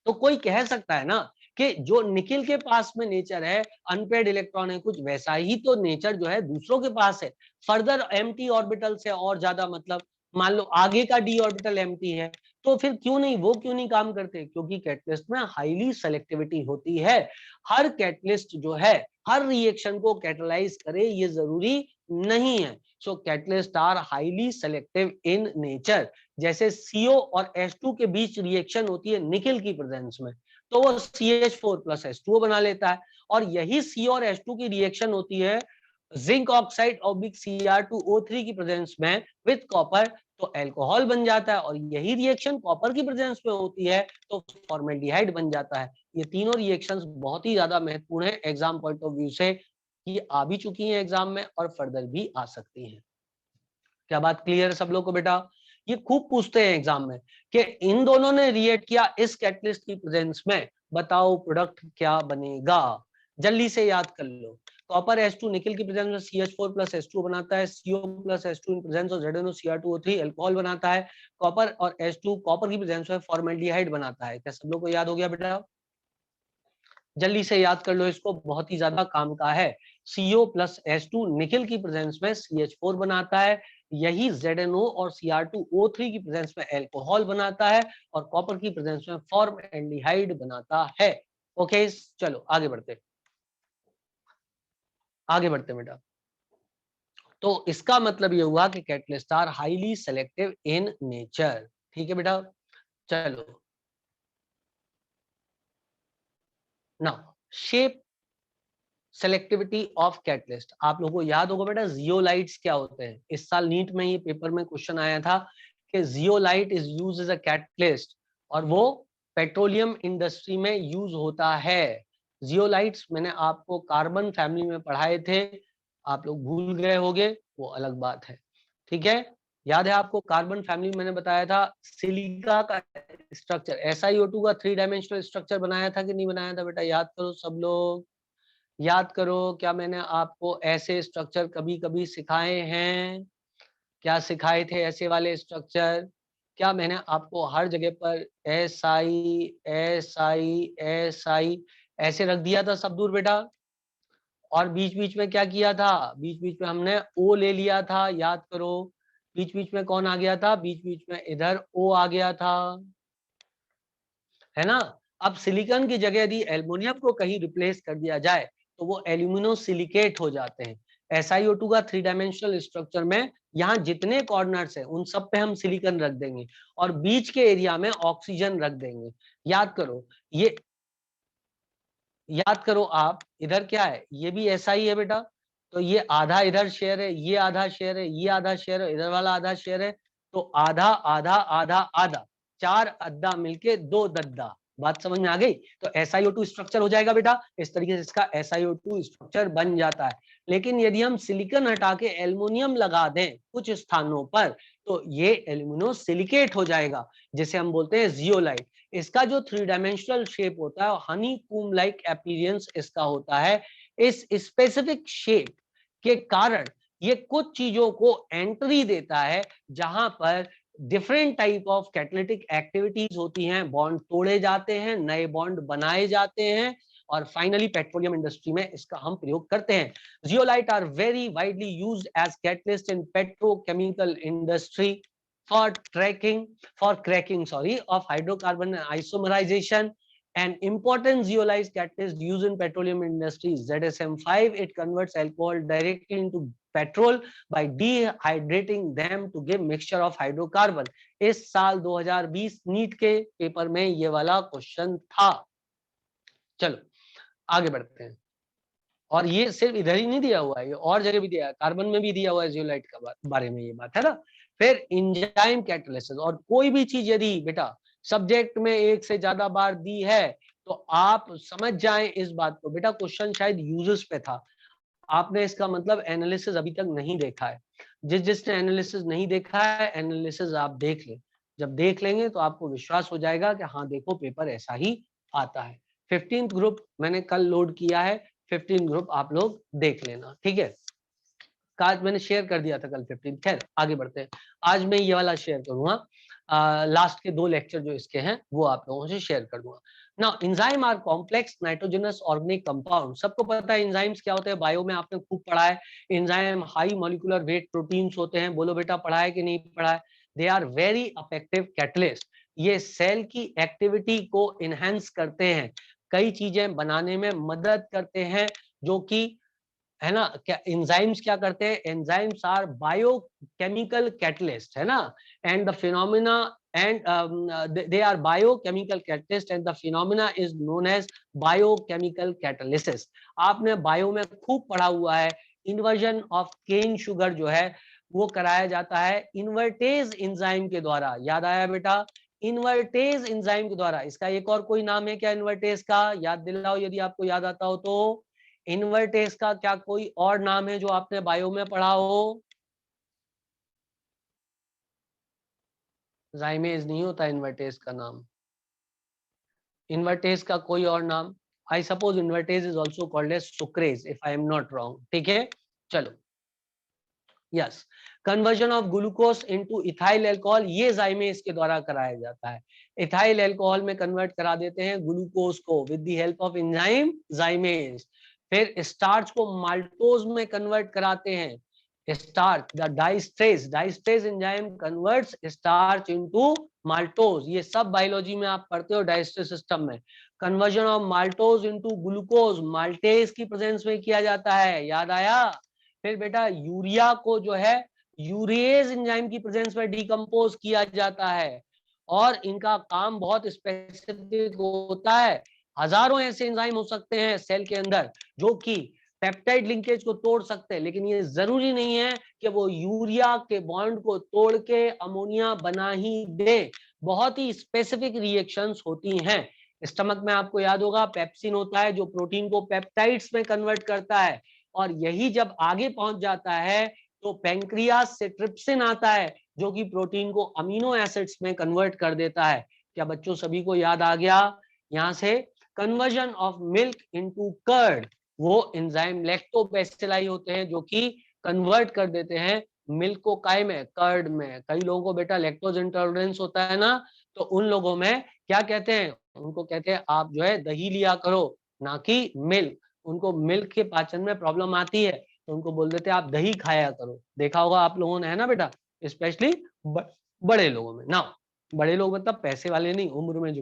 तो कोई कह सकता है ना कि जो निकिल के पास में नेचर है, अनपेयर्ड इलेक्ट्रॉन है कुछ, वैसा ही तो नेचर जो है दूसरों के पास है, फर्दर एम्प्टी ऑर्बिटल से और ज्यादा, मतलब मान लो आगे का डी ऑर्बिटल एम्प्टी है, तो फिर क्यों नहीं, वो क्यों नहीं काम करते? क्योंकि कैटलिस्ट में हाईली सेलेक्टिविटी होती है। हर कैटलिस्ट जो है हर रिएक्शन को कैटलाइज करे ये जरूरी नहीं है। So catalyst are highly selective in nature. जैसे CO और H2 के बीच रिएक्शन होती है निकिल की प्रेजेंस में, तो वो CH4 प्लस H2O बना लेता है। और यही C और H2 की रिएक्शन होती है जिंक ऑक्साइड ऑब्लिक Cr2O3 की प्रेजेंस में विद कॉपर, तो अल्कोहल बन जाता है। और यही रिएक्शन कॉपर की प्रेजेंस में होती है तो फॉर्मेल्डिहाइड बन जाता है। ये तीनों रिएक्शंस बहुत ही ज्यादा महत्वपूर्ण है एग्जाम पॉइंट ऑफ व्यू से, ये आ भी चुकी हैं एग्जाम में और फर्दर भी आ सकती हैं। क्या बात क्लियर है सब लोग को बेटा? ये खूब पूछते हैं एग्जाम में कि इन दोनों ने रिएक्ट किया इस कैटलिस्ट की प्रेजेंस में, बताओ प्रोडक्ट क्या बनेगा? जल्दी से याद कर लो। कॉपर H2 निकिल की प्रेजेंस में CH4 प्लस H2 बनाता है, CO plus H2 in presence of ZnOCr2O3 alcohol बनाता है। कॉपर और H2 कॉपर की प्रेजेंस में फॉर्मेल्डिहाइड बनाता है। क्या सब लोग को याद हो गया बेटा? जल्दी से याद कर लो इसको, बहुत ही ज्यादा काम का है। CO प्लस H2 निकिल की प्रेजेंस में CH4 बनाता है, यही ZnO और Cr2O3 की प्रेजेंस में अल्कोहल बनाता है और कॉपर की प्रेजेंस में फॉर्मल्डिहाइड बनाता है। ओके, चलो आगे बढ़ते, आगे बढ़ते बेटा। तो इसका मतलब ये हुआ कि catalyst are highly selective in nature. ठीक है बेटा, चलो ना, शेप सेलेक्टिविटी ऑफ कैटलिस्ट। आप लोगों को याद होगा बेटा जियोलाइट्स क्या होते हैं? इस साल नीट में ये पेपर में क्वेश्चन आया था कि zeolite is used as a catalyst, और वो पेट्रोलियम इंडस्ट्री में यूज होता है। जियोलाइट्स मैंने आपको कार्बन फैमिली में पढ़ाए थे, आप लोग भूल गए होंगे, वो अलग बात है। ठीक है, याद है आपको कार्बन फैमिली मैंने बताया था सिलिका का स्ट्रक्चर, SiO2 का 3 डायमेंशनल स्ट्रक्चर बनाया था कि नहीं बनाया था बेटा? याद करो सब लोग, याद करो। क्या मैंने आपको ऐसे स्ट्रक्चर कभी कभी सिखाए हैं? क्या सिखाए थे ऐसे वाले स्ट्रक्चर? क्या मैंने आपको हर जगह पर SI ऐसे रख दिया था सब दूर बेटा? और बीच बीच में क्या किया था? बीच बीच में हमने O ले लिया था, याद करो। बीच बीच में कौन आ गया था? बीच बीच में इधर O आ गया था, है ना। अब सिलिकॉन की जगह यदि एल्युमिनियम को कहीं रिप्लेस कर दिया जाए तो वो एल्यूमिनोसिलिकेट हो जाते हैं। SiO2 का 3 डायमेंशनल स्ट्रक्चर में यहाँ जितने कॉर्नर्स हैं उन सब पे हम सिलिकॉन रख देंगे और बीच के एरिया में ऑक्सीजन रख देंगे। याद करो ये, याद करो आप, इधर क्या है? ये भी ऐसा ही है बेटा। तो ये आधा इधर शेयर है, ये आधा शेयर है, ये आधा शेयर है, इधर वाला आधा शेयर है, तो आधा आधा आधा आधा, 4 अद्दा मिलके 2 दद्दा। बात समझ में आ गई? तो SiO2 स्ट्रक्चर हो जाएगा बेटा, इस तरीके से इसका SiO2 स्ट्रक्चर बन जाता है। लेकिन यदि हम सिलिकॉन हटा के एल्युमिनियम लगा दें कुछ स्थानों पर तो ये एल्यूमिनोसिलिकेट हो जाएगा, जिसे हम बोलते हैं जियोलाइट। इसका जो 3 डायमेंशनल शेप होता है, हनी कूम लाइक अपीयरेंस इसका होता है। इस स्पेसिफिक शेप के कारण ये कुछ चीजों को एंट्री देता है जहां पर different type of catalytic activities होती हैं, बॉन्ड तोड़े जाते हैं, नए बॉन्ड बनाए जाते हैं और फाइनली पेट्रोलियम इंडस्ट्री में इसका हम प्रयोग करते हैं। Zeolite are very widely used as catalyst in petrochemical industry for cracking of hydrocarbon isomerization. An important zeolite catalyst used in petroleum industry is ZSM-5. It converts alcohol directly into petrol by dehydrating them to give mixture of hydrocarbon. इस साल 2020 NEET के paper में ये वाला question था। चलो आगे बढ़ते हैं। और ये सिर्फ इधर ही नहीं दिया हुआ है, ये और जगह भी दिया है, कार्बन में भी दिया हुआ है जियोलाइट का बारे में ये बात है ना। फिर एंजाइम कैटालिसिस, और कोई भी चीज यदि बेटा सब्जेक्ट में एक से ज्यादा बार दी है तो आप समझ जाएं इस बात को। बेटा क्वेश्चन शायद यूजेस पे था, आपने इसका मतलब एनालिसिस अभी तक नहीं देखा है। जिसने एनालिसिस नहीं देखा है, एनालिसिस आप देख लें। जब देख लेंगे तो आपको विश्वास हो जाएगा कि हाँ देखो पेपर ऐसा ही आता है। 15th ग्रुप मैंने कल लोड किया है, 15 ग्रुप आप लोग देख लेना, ठीक है। आज मैंने शेयर कर दिया था कल 15। खैर आगे बढ़ते हैं, आज मैं ये वाला शेयर करूंगा। लास्ट के 2 लेक्चर जो इसके हैं वो आप लोगों से शेयर कर दूंगा। Now enzyme are complex nitrogenous organic compound. सबको पता है एंजाइम्स क्या होते हैं, बायो में आपने खूब पढ़ा है। Enzyme high molecular weight proteins होते हैं। बोलो बेटा पढ़ा है कि नहीं पढ़ा है। They are very effective catalyst. ये सेल की एक्टिविटी को इनहेंस करते हैं, कई चीजें बनाने में मदद करते हैं, जो कि है ना। क्या एंजाइम्स क्या करते हैं, एंजाइम्स आर बायोकेमिकल कैटलिस्ट, है ना। And the phenomena and they are biochemical catalyst and the phenomena is known as biochemical catalysis. आपने बायो में खूब पढ़ा हुआ है, इन्वर्जन ऑफ केन शुगर जो है वो कराया जाता है इन्वर्टेज एंजाइम के द्वारा। याद आया बेटा, इन्वर्टेज एंजाइम के द्वारा। इसका एक और कोई नाम है क्या इन्वर्टेज का, याद दिलाओ यदि आपको याद आता हो तो। इन्वर्टेज का क्या कोई और नाम है जो आपने बायो में पढ़ा हो? जाइमेज नहीं होता इन्वर्टेज का नाम, इन्वर्टेज का कोई और नाम। I suppose invertase is also called as sucrase if I am not wrong, ठीक है। चलो yes, conversion of glucose into ethyl alcohol, ये जाइमेज के द्वारा कराया जाता है। इथाइल अल्कोहल में कन्वर्ट करा देते हैं ग्लूकोज को with the help of enzyme zymase. फिर स्टार्च को माल्टोज में कन्वर्ट कराते हैं। Starch the diastase enzyme converts starch into maltose. ये सब बायोलॉजी में आप पढ़ते हो डाइजेस्टिव सिस्टम में। Conversion of maltose into glucose maltase की प्रेजेंस में किया जाता है, याद आया। फिर बेटा यूरिया को जो है यूरिएज एंजाइम की प्रेजेंस में डिकम्पोज किया जाता है, और इनका काम बहुत स्पेसिफिक होता है। हजारों ऐसे एंजाइम हो सकते हैं सेल के अंदर जो कि पेप्टाइड लिंकेज को तोड़ सकते हैं, लेकिन ये जरूरी नहीं है कि वो यूरिया के बॉन्ड को तोड़ के अमोनिया बना ही दे। बहुत ही स्पेसिफिक रिएक्शंस होती हैं। स्टमक में आपको याद होगा पेप्सिन होता है जो प्रोटीन को पेप्टाइड्स में कन्वर्ट करता है, और यही जब आगे पहुंच जाता है तो पैंक्रियास से ट्रिप्सिन आता है जो कि प्रोटीन को अमीनो एसिड्स में कन्वर्ट कर देता है। क्या बच्चों सभी को याद आ गया? यहां से conversion of milk into curd, वो एंजाइम लैक्टोबैसिलाई होते हैं जो कि कन्वर्ट कर देते हैं मिल्क को काय में, कर्ड में। कई लोगों को बेटा लैक्टोज इंटॉलरेंस होता है ना, तो उन लोगों में क्या कहते हैं, उनको कहते हैं आप जो है दही लिया करो ना कि मिल्क। उनको मिल्क के पाचन में प्रॉब्लम आती है तो उनको बोल देते हैं आप दही खाया करो। देखा होगा आप लोगों ने, है ना बेटा, स्पेशली बड़े लोगों में ना। बड़े लोग मतलब पैसे वाले नहीं, उम्र में जो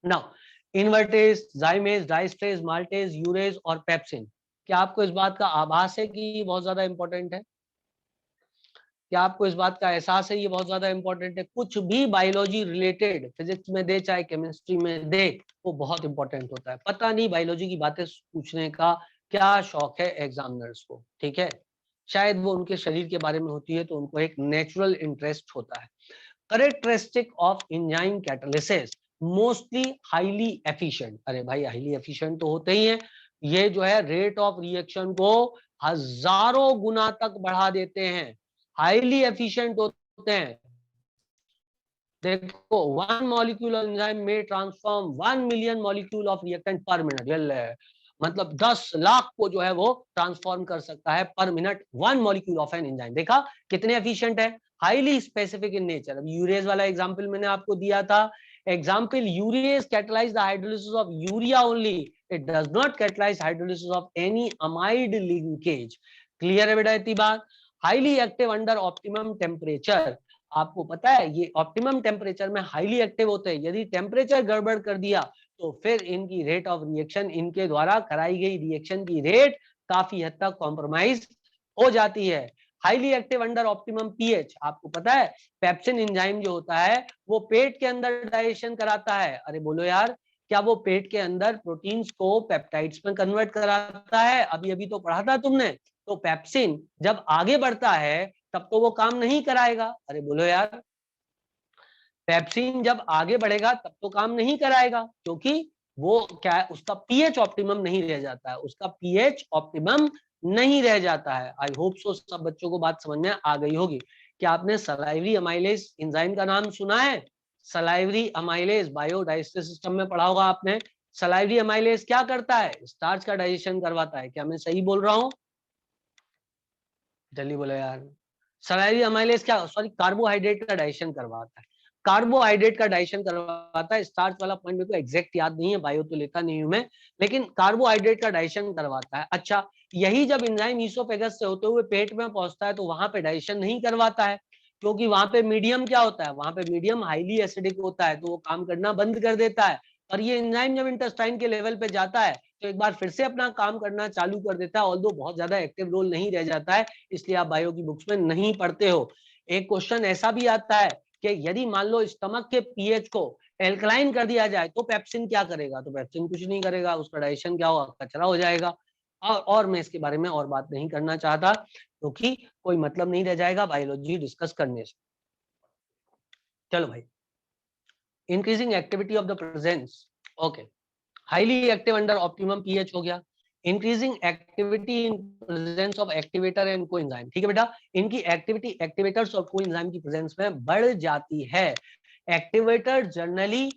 ना। इन्वर्टेज, जाइमेज, डाइस्ट्रेज, माल्टेज, यूरेज और पेप्सिन। क्या आपको इस बात का आभास है कि ये बहुत ज्यादा इंपॉर्टेंट है? क्या आपको इस बात का एहसास है ये बहुत ज्यादा इंपॉर्टेंट है? कुछ भी बायोलॉजी रिलेटेड फिजिक्स में दे चाहे केमिस्ट्री में दे, वो बहुत इंपॉर्टेंट होता है। पता नहीं बायोलॉजी की बातें पूछने का क्या शौक है एग्जामिनर्स को, ठीक है। शायद वो उनके शरीर के बारे में होती है तो उनको एक नेचुरल इंटरेस्ट होता है। Characteristic of enzyme catalysis, mostly highly efficient. अरे भाई हाईली एफिशिएंट तो होते ही हैं, ये जो है रेट ऑफ रिएक्शन को हजारों गुना तक बढ़ा देते हैं, हाईली एफिशिएंट होते हैं। देखो 1 molecule of enzyme may transform 1 million molecule of reactant per minute। मतलब 10 लाख को जो है वो ट्रांसफॉर्म कर सकता है पर minute 1 molecule of an enzyme। देखा कितने एफिशिएंट है, हाईली स्पेसिफिक इन नेचर। अब यूरेज वाला एग्जांपल मैंने आपको दिया था। Example urease catalyse the hydrolysis of urea only it does not catalyse hydrolysis of any amide linkage. Clear है बेटा इतनी बात। Highly active under optimum temperature, आपको पता है ये ऑप्टिमम टेम्परेचर में हाईली एक्टिव होते हैं। यदि टेम्परेचर गड़बड़ कर दिया तो फिर इनकी रेट ऑफ रिएक्शन, इनके द्वारा कराई गई रिएक्शन की रेट काफी हद तक कॉम्प्रोमाइज हो जाती है। Highly active under optimum pH, आपको पता है पेप्सिन एंजाइम जो होता है वो पेट के अंदर डाइजेशन कराता है। अरे बोलो यार, क्या वो पेट के अंदर प्रोटीन्स को पेप्टाइड्स में कन्वर्ट कराता है? अभी अभी तो पढ़ा था तुमने। तो पेप्सिन जब आगे बढ़ता है तब तो वो काम नहीं कराएगा। अरे बोलो यार, पेप्सिन जब आगे बढ़ेगा तब तो काम नहीं कराएगा, क्योंकि वो क्या है, उसका पीएच ऑप्टिमम नहीं रह जाता है, उसका पीएच ऑप्टिमम नहीं रह जाता है। आई होप सो सब बच्चों को बात समझ में आ गई होगी। क्या आपने सलाइवरी अमाइलेज एंजाइम का नाम सुना है? सलाइवरी अमाइलेज बायोडाइजेस्टिव सिस्टम में पढ़ा होगा आपने। सलाइवरी अमाइलेज क्या करता है? स्टार्च का डाइजेशन करवाता है। क्या मैं सही बोल रहा हूं? जल्दी बोलो यार। सलाइवरी अमाइलेज क्या, सॉरी, कार्बोहाइड्रेट का डाइजेशन करवाता है। कार्बोहाइड्रेट का डाइजेशन करवाता है। स्टार्च वाला पॉइंट मेरे को एग्जैक्ट याद नहीं है, बायो तो लेता नहीं हूं मैं, लेकिन कार्बोहाइड्रेट का डाइजेशन करवाता है। अच्छा, यही जब एंजाइम ईसोफेगस से होते हुए पेट में पहुंचता है तो वहां पे डाइजेशन नहीं करवाता है, क्योंकि वहां पे मीडियम क्या होता है, वहां पे मीडियम हाईली एसिडिक होता है, तो वो काम करना बंद कर देता है। और ये एंजाइम जब इंटेस्टाइन के लेवल पे जाता है तो एक बार फिर से अपना काम करना चालू कर देता है, ऑल्दो बहुत ज्यादा एक्टिव रोल नहीं रह जाता है, इसलिए आप बायो की बुक्स में नहीं पढ़ते हो। एक क्वेश्चन ऐसा भी आता है कि यदि मान लो स्टमक के पीएच को एल्कलाइन कर दिया जाए तो पेप्सिन क्या करेगा? तो पेप्सिन कुछ नहीं करेगा, उसका डाइजेशन क्या होगा? कचरा हो जाएगा। और मैं इसके बारे में और बात नहीं करना चाहता, क्योंकि कोई मतलब नहीं रह जाएगा बायोलॉजी डिस्कस करने से। चलो भाई, increasing activity of the presence, okay, highly active under optimum pH हो गया। Increasing activity in presence of activator and coenzyme, ठीक है बेटा, इनकी एक्टिविटी एक्टिवेटर्स और कोएंजाइम की प्रेजेंस में बढ़ जाती है। एक्टिवेटर जनरली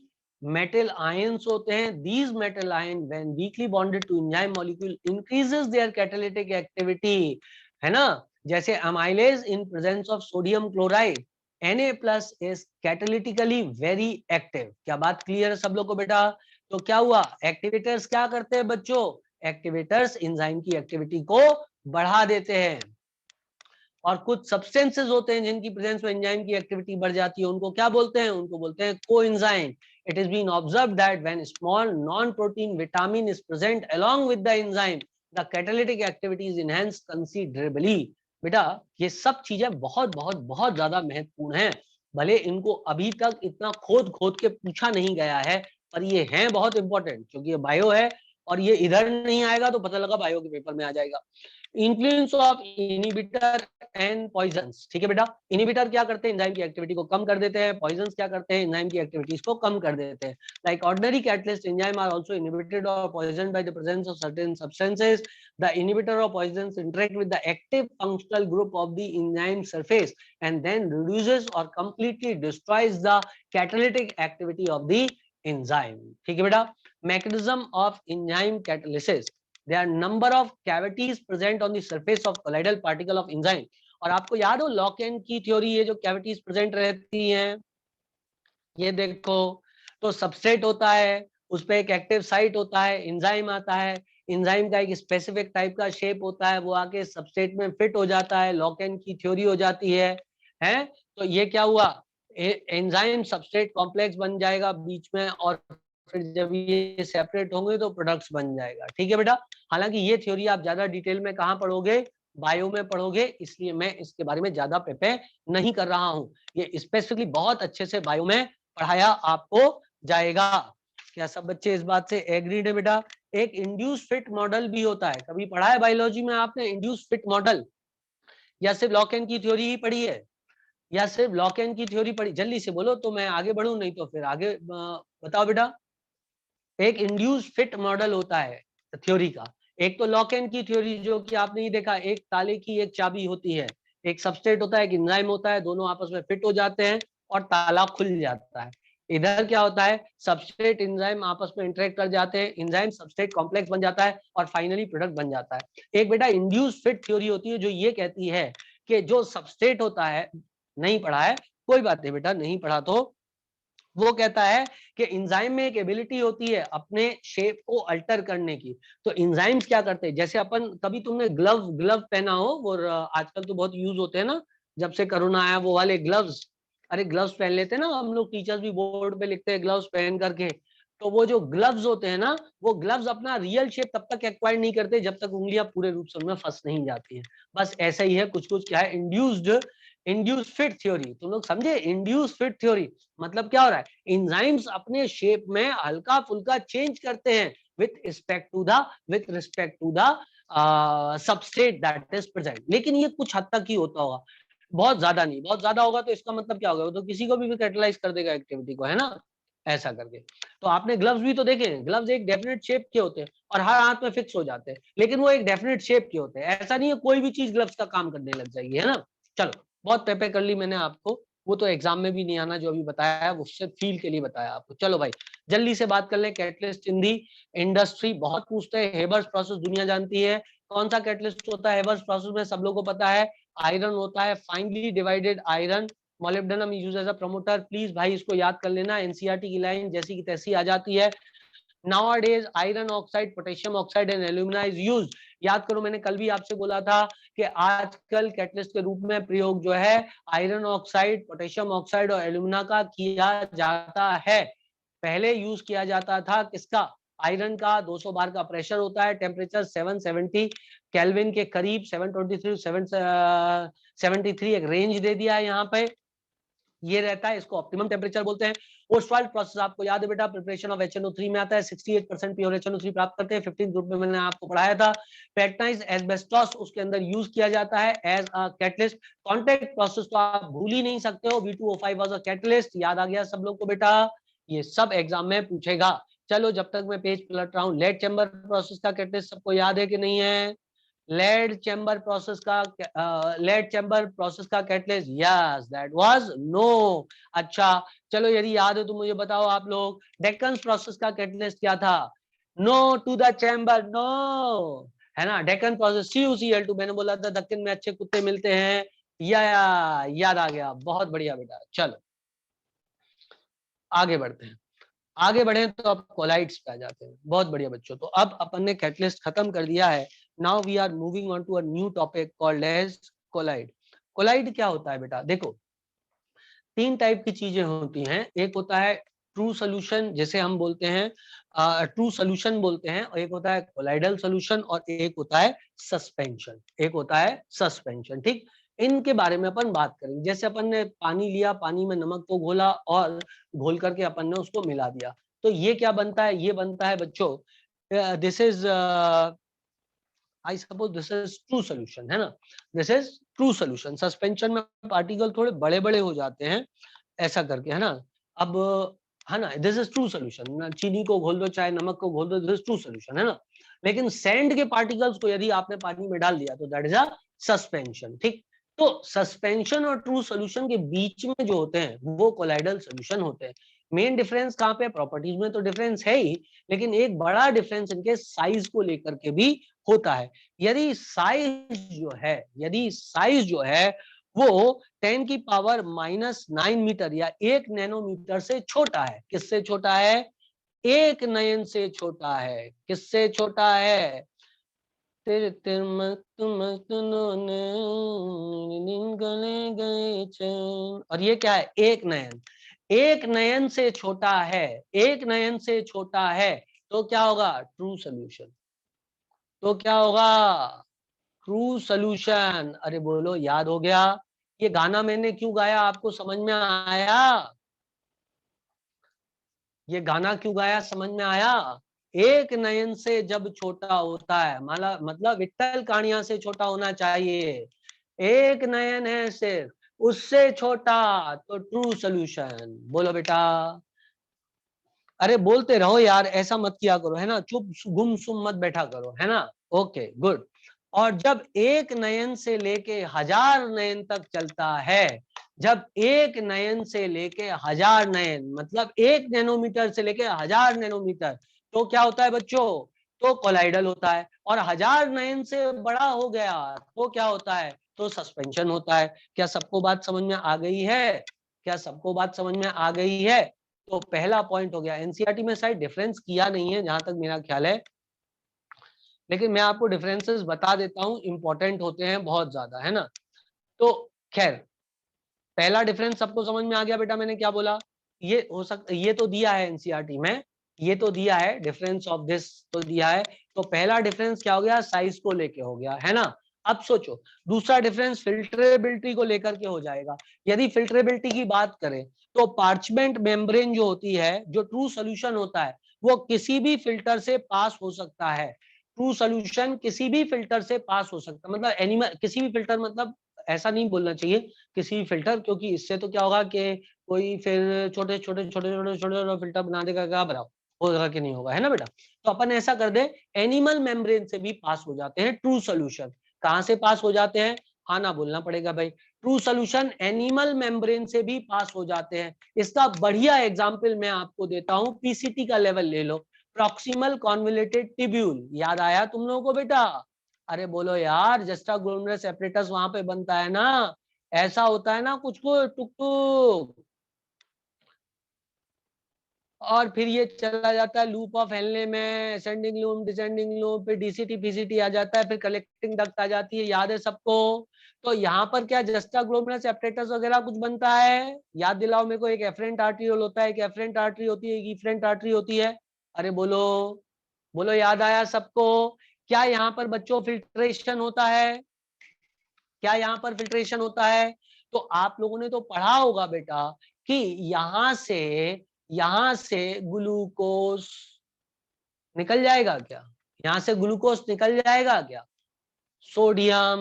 मेटल आयंस होते हैं। These metal ion when weakly bonded to enzyme molecule increases their catalytic activity, है ना। जैसे amylase in presence of sodium chloride, Na plus is catalytically very active. क्या बात क्लियर है सब लोग को बेटा? तो क्या हुआ, एक्टिवेटर्स क्या करते हैं बच्चों? एक्टिवेटर्स एंजाइम की एक्टिविटी को बढ़ा देते हैं। और कुछ सब्सटेंसेस होते हैं जिनकी प्रेजेंस में एंजाइम की एक्टिविटी बढ़ जाती है, उनको क्या बोलते हैं? उनको बोलते हैं coenzyme. It is been observed that when small non protein vitamin is present along with the enzyme, the catalytic activity is enhanced considerably. बेटा ये सब चीजें बहुत बहुत बहुत ज्यादा महत्वपूर्ण हैं, भले इनको अभी तक इतना खोद खोद के पूछा नहीं गया है, पर ये हैं बहुत इंपॉर्टेंट, क्योंकि ये बायो है और ये इधर नहीं आएगा तो पता लगा बायो के पेपर में आ जाएगा। Influence of inhibitor and poisons, ठीक है बेटा, इनहिबिटर क्या करते हैं? एंजाइम की एक्टिविटी को कम कर देते हैं। पॉइजन्स क्या करते हैं? एंजाइम की एक्टिविटीज को कम कर देते हैं। Like ordinary catalyst enzyme are also inhibited और poisoned by the presence of certain substances. The inhibitor और poisons interact with the active functional group of the enzyme surface and then reduces और completely destroys the catalytic activity of the enzyme, ठीक है बेटा। Mechanism of enzyme catalysis, there are number of cavities present on the surface of colloidal particle of enzyme। और आपको याद हो लॉकेन की theory, ये जो कैविटीज प्रेजेंट रहती हैं, ये देखो, तो सबस्ट्रेट होता है, उस पे एक एक्टिव साइट होता है, एंजाइम आता है, एंजाइम का एक स्पेसिफिक टाइप का शेप होता है, वो आके सबस्ट्रेट में फिट हो जाता है, लॉकेन की थ्योरी हो जाती है। तो ये क्या हुआ, एंजाइम सबस्ट्रेट कॉम्प्लेक्स बन जाएगा बीच में, और फिर जब ये सेपरेट होंगे तो प्रोडक्ट्स बन जाएगा, ठीक है बेटा। हालांकि ये थ्योरी आप ज्यादा डिटेल में कहाँ पढ़ोगे? बायो में पढ़ोगे, इसलिए मैं इसके बारे में ज्यादा प्रिपेयर नहीं कर रहा हूँ। ये स्पेसिफिकली बहुत अच्छे से बायो में पढ़ाया आपको जाएगा। क्या सब बच्चे इस बात से एग्रीड है बेटा? एक इंड्यूस फिट मॉडल भी होता है, कभी पढ़ा है बायोलॉजी में आपने इंड्यूस फिट मॉडल, या सिर्फ लॉकेन की थ्योरी ही पढ़ी है? या सिर्फ लॉकेन की थ्योरी पढ़ी? जल्दी से बोलो तो मैं आगे बढ़ूं, नहीं तो फिर आगे बताओ बेटा। एक इंड्यूस फिट मॉडल होता है थ्योरी का। एक तो लॉकेन की थ्योरी जो कि आपने ही देखा, एक ताले की एक चाबी होती है, एक सबस्ट्रेट होता है, एक एंजाइम होता है, दोनों आपस में फिट हो जाते हैं और ताला खुल जाता है। इधर क्या होता है, सबस्ट्रेट एंजाइम आपस में इंटरेक्ट कर जाते हैं, एंजाइम सबस्ट्रेट कॉम्प्लेक्स बन जाता है और फाइनली प्रोडक्ट बन जाता है। एक बेटा इंड्यूस फिट थ्योरी होती है जो ये कहती है कि जो सबस्ट्रेट होता है, नहीं पढ़ा है कोई बात नहीं बेटा, नहीं पढ़ा तो वो कहता है कि एंजाइम में एक एबिलिटी होती है अपने शेप को अल्टर करने की। तो एंजाइम्स क्या करते हैं, जैसे अपन, कभी तुमने ग्लव ग्लव पहना हो, वो आजकल तो बहुत यूज होते हैं ना, जब से कोरोना आया वो वाले ग्लव्स, अरे ग्लव्स पहन लेते हैं ना हम लोग, टीचर्स भी बोर्ड पे लिखते हैं ग्लव्स पहन करके। तो वो जो ग्लव्स होते हैं ना, वो ग्लव्स अपना रियल शेप तब तक एक्वायर नहीं करते जब तक उंगलियां पूरे रूप से उनमें फंस नहीं जाती है। बस ऐसा ही है कुछ कुछ, क्या है, इंड्यूस्ड फिट थ्योरी। तुम लोग समझे, इंड्यूस्ड फिट थ्योरी मतलब क्या हो रहा है, एंजाइम्स अपने शेप में हल्का फुल्का चेंज करते हैं with respect to the substrate that is present. लेकिन ये कुछ हद तक ही होता होगा, बहुत ज्यादा नहीं। बहुत ज्यादा होगा तो इसका मतलब क्या होगा, वो तो किसी को भी कैटलाइज कर देगा एक्टिविटी को, है ना, ऐसा करके। तो आपने ग्लव्स भी तो देखे हैं, ग्लव्स एक डेफिनेट शेप के होते हैं और हर हाथ में फिक्स हो जाते हैं, लेकिन वो एक डेफिनेट शेप के होते हैं। ऐसा नहीं है कोई भी चीज ग्लव्स का काम करने लग जाएगी, है ना। चलो, बहुत पेपे कर ली मैंने आपको, वो तो एग्जाम में भी नहीं आना जो अभी बताया है, उससे फील के लिए बताया आपको। चलो भाई, जल्दी से बात कर ले। कैटलिस्ट इन दी इंडस्ट्री, बहुत पूछते हैं। हेबर्स प्रोसेस दुनिया जानती है, कौन सा कैटलिस्ट होता है हेबर्स प्रोसेस में, सब लोगों को पता है, आयरन होता है, finely divided iron. Molybdenum use as a promoter, please भाई इसको याद कर लेना, एनसीईआरटी की लाइन जैसी की तैसी आ जाती है। Nowadays iron oxide, potassium oxide and alumina is used. याद करो, मैंने कल भी आपसे बोला था कि आजकल कैटलिस्ट के रूप में प्रयोग जो है आयरन ऑक्साइड, पोटेशियम ऑक्साइड और एल्यूमिना का किया जाता है। पहले यूज किया जाता था किसका, आयरन का। 200 बार का प्रेशर होता है, टेम्परेचर 770 केल्विन के करीब, 723 773 एक रेंज दे दिया है यहाँ पे, ये रहता है, इसको ऑप्टिमम टेम्परेचर बोलते हैं। पोस्ट प्रोसेस आपको याद है बेटा, प्रिपरेशन ऑफ HNO3 में आता है, 68% प्योर HNO3 प्राप्त करते हैं। 15 ग्रुप में मैंने आपको पढ़ाया था। पेक्टाइज एस्बेस्टोस उसके अंदर यूज किया जाता है as a catalyst. Contact process तो आप भूल ही नहीं सकते हो, V2O5 वाज अ कैटलिस्ट, याद आ गया सब लोग को बेटा, ये सब एग्जाम में पूछेगा। चलो, जब तक मैं पेज पलट रहा हूँ, लेड चैम्बर प्रोसेस का कैटलिस्ट सबको याद है कि नहीं है, लेड चैम्बर प्रोसेस का catalyst, yes that was NO. अच्छा, चलो यदि याद है तो मुझे बताओ आप लोग, डेक्कन प्रोसेस का कैटलिस्ट क्या था, NO to the chamber, NO, है ना। डेक्कन प्रोसेस CuCl2, मैंने बोला था दक्कन में अच्छे कुत्ते मिलते हैं, या याद आ गया, बहुत बढ़िया बेटा। चलो आगे बढ़ते हैं, आगे बढ़े तो अब कोलाइड्स पे आ जाते हैं। बहुत बढ़िया बच्चों, तो अब अपन ने कैटलिस्ट खत्म कर दिया है। Now we are moving on to a new topic called as colloid. Colloid क्या होता है बेटा, देखो, तीन टाइप की चीजें होती हैं। एक होता है ट्रू सोल्यूशन, जैसे हम बोलते हैं ट्रू सोल्यूशन बोलते हैं, और एक होता है कोलाइडल सोल्यूशन, और एक होता है सस्पेंशन, एक होता है सस्पेंशन। ठीक, इनके बारे में अपन बात करेंगे। जैसे अपन ने पानी लिया, पानी में नमक को घोला और घोल करके अपन ने उसको मिला दिया, तो ये क्या बनता है, ये बनता है बच्चों, this is I suppose this is true solution, है ना, this is true solution. Suspension में पार्टिकल थोड़े बड़े बड़े हो जाते हैं, ऐसा करके, है ना। अब, है ना, दिस इज ट्रू सोल्यूशन, चीनी को घोल दो चाहे नमक को घोल दो, दिस इज ट्रू सोल्यूशन, है ना। लेकिन सैंड के पार्टिकल्स को यदि आपने पानी में डाल दिया तो दैट इज अ सस्पेंशन। ठीक, तो सस्पेंशन और ट्रू सोल्यूशन के बीच में जो होते हैं वो कोलाइडल सोल्यूशन होते हैं। मेन डिफरेंस कहाँ पे, प्रॉपर्टीज में तो डिफरेंस है ही, लेकिन एक बड़ा डिफरेंस इनके साइज को लेकर के भी होता है। यदि साइज जो है वो 10 की पावर -9 मीटर या 1 नैनोमीटर से छोटा है, किससे छोटा है, 1 नयन से छोटा है, किससे छोटा है, तेरे तेरे मस्त मस्त नैने गले गए चैन, और ये क्या है, 1 नयन, 1 नयन से छोटा है, 1 नयन से छोटा है, तो क्या होगा, ट्रू सोल्यूशन। तो क्या होगा, ट्रू सोल्यूशन। अरे बोलो, याद हो गया। ये गाना मैंने क्यों गाया, आपको समझ में आया, ये गाना क्यों गाया, समझ में आया। एक नयन से जब छोटा होता है, मतलब विट्ठल कानिया से छोटा होना चाहिए, एक नयन है सिर्फ, उससे छोटा, तो ट्रू सोल्यूशन। बोलो बेटा, अरे बोलते रहो यार, ऐसा मत किया करो, है ना, चुप गुम सुम मत बैठा करो, है ना। Okay good. और जब एक नयन से लेके 1000 नयन तक चलता है, जब एक नयन से लेके 1000 नयन, मतलब 1 नैनोमीटर से लेके 1000 नैनोमीटर, तो क्या होता है बच्चों, तो कोलाइडल होता है। और 1000 नयन से बड़ा हो गया तो क्या होता है, तो सस्पेंशन होता है। क्या सबको बात समझ में आ गई है, क्या सबको बात समझ में आ गई है। तो पहला पॉइंट हो गया। एनसीईआरटी में शायद डिफरेंस किया नहीं है जहां तक मेरा ख्याल है, लेकिन मैं आपको डिफरेंसेस बता देता हूं, इंपॉर्टेंट होते हैं बहुत ज्यादा, है ना। तो खैर, पहला डिफरेंस सबको समझ में आ गया बेटा, मैंने क्या बोला। ये हो सकता, ये तो दिया है एनसीईआरटी में, ये तो दिया है, डिफरेंस ऑफ दिस तो दिया है। तो पहला डिफरेंस क्या हो गया, साइज को लेके हो गया, है ना। अब सोचो दूसरा डिफरेंस फिल्टरेबिलिटी को लेकर के हो जाएगा। यदि फिल्टरेबिलिटी की बात करें तो पार्चमेंट मेम्ब्रेन जो होती है, जो ट्रू सोल्यूशन होता है, वो किसी भी फिल्टर से पास हो सकता है। ट्रू सोल्यूशन किसी भी फिल्टर से पास हो सकता है, मतलब एनिमल, किसी भी फिल्टर, मतलब ऐसा नहीं बोलना चाहिए किसी भी फिल्टर, क्योंकि इससे तो क्या होगा कि कोई फिर छोटे छोटे छोटे छोटे छोटे फिल्टर बना देगा, क्या बनाओ, होगा कि नहीं होगा, है ना बेटा। तो अपन ऐसा कर दे, एनिमल मेम्ब्रेन से भी पास हो जाते हैं ट्रू सोल्यूशन। कहां से पास हो जाते हैं, आना बोलना पड़ेगा भाई। ट्रू सोल्यूशन एनिमल मेम्ब्रेन से भी पास हो जाते हैं। इसका बढ़िया एग्जाम्पल मैं आपको देता हूं, पीसीटी का लेवल ले लो, प्रॉक्सिमल कॉन्वोल्यूटेड ट्यूब्यूल, याद आया तुम लोगों को बेटा। अरे बोलो यार, जस्टा ग्लोमेरुलस एपरेटस वहां पे बनता है ना, ऐसा होता है ना कुछ को टुक टुक, और फिर ये चला जाता है लूप ऑफ हेनले में, असेंडिंग लूप डिसेंडिंग लूप, फिर डीसीटी पीसीटी आ जाता है, फिर कलेक्टिंग डक्ट आ जाती है, याद है सबको। तो यहाँ पर क्या जस्टा ग्लोमेरुलस एपरेटस वगैरह कुछ बनता है, याद दिलाओ मेरे को। एक एफरेंट आर्टरियोल होता है, एक एफरेंट आर्टरी होती है, एक इफरेंट आर्टरी होती है। अरे बोलो, बोलो याद आया सबको। क्या यहाँ पर बच्चों फिल्ट्रेशन होता है, क्या यहाँ पर फिल्ट्रेशन होता है। तो आप लोगों ने तो पढ़ा होगा बेटा कि यहां से ग्लूकोज निकल जाएगा क्या, यहां से ग्लूकोज निकल जाएगा क्या, sodium,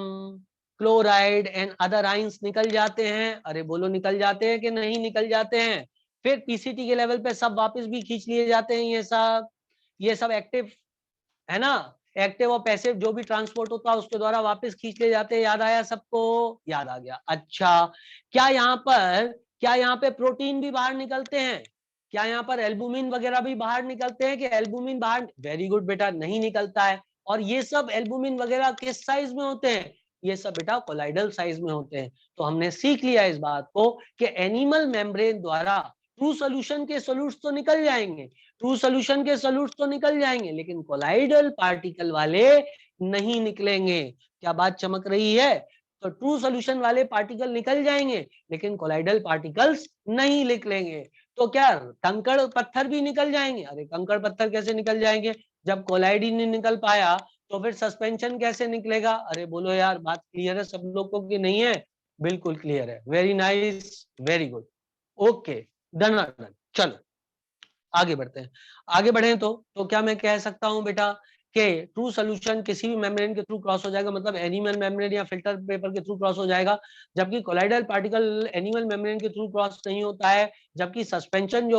chloride and other ions निकल जाते हैं। अरे बोलो निकल जाते हैं कि नहीं निकल जाते हैं। फिर पीसीटी के लेवल पे सब वापस भी खींच लिए जाते हैं, ये सब एक्टिव, है ना। एक्टिव और पैसिव जो भी ट्रांसपोर्ट होता है उसके द्वारा वापस खींच ले जाते हैं, याद आया सबको, याद आ गया। अच्छा, क्या यहाँ पर, क्या यहाँ पे प्रोटीन भी बाहर निकलते हैं, क्या यहाँ पर एल्बुमिन वगैरह भी बाहर निकलते हैं, कि एल्बुमिन बाहर, वेरी गुड बेटा, नहीं निकलता है। और ये सब एल्बुमिन वगैरह किस साइज में होते हैं, ये सब बेटा कोलाइडल साइज में होते हैं। तो हमने सीख लिया इस बात को कि एनिमल मेम्ब्रेन द्वारा ट्रू सोल्यूशन के सोल्यूट्स तो निकल जाएंगे, ट्रू सोल्यूशन के सोल्यूट्स तो निकल जाएंगे, लेकिन कोलाइडल पार्टिकल वाले नहीं निकलेंगे। क्या बात चमक रही है। तो ट्रू सोल्यूशन वाले पार्टिकल निकल जाएंगे, लेकिन कोलाइडल पार्टिकल्स नहीं निकलेंगे। तो क्या कंकड़ पत्थर भी निकल जाएंगे, अरे कंकड़ पत्थर कैसे निकल जाएंगे, जब कोलाइड ही नहीं निकल पाया तो फिर सस्पेंशन कैसे निकलेगा। अरे बोलो यार, बात क्लियर है सब लोग को कि नहीं है, बिल्कुल क्लियर है, very nice, very good, okay, done. चलो आगे बढ़ते हैं। आगे बढ़े तो क्या मैं कह सकता हूं बेटा कि ट्रू सोल्यूशन किसी भी मेम्ब्रेन के थ्रू क्रॉस हो जाएगा, मतलब एनिमल मेम्ब्रेन या फिल्टर पेपर के थ्रू क्रॉस हो जाएगा, जबकि कोलाइडल पार्टिकल एनिमल मेम्ब्रेन के थ्रू क्रॉस नहीं होता है। जबकि सस्पेंशन जो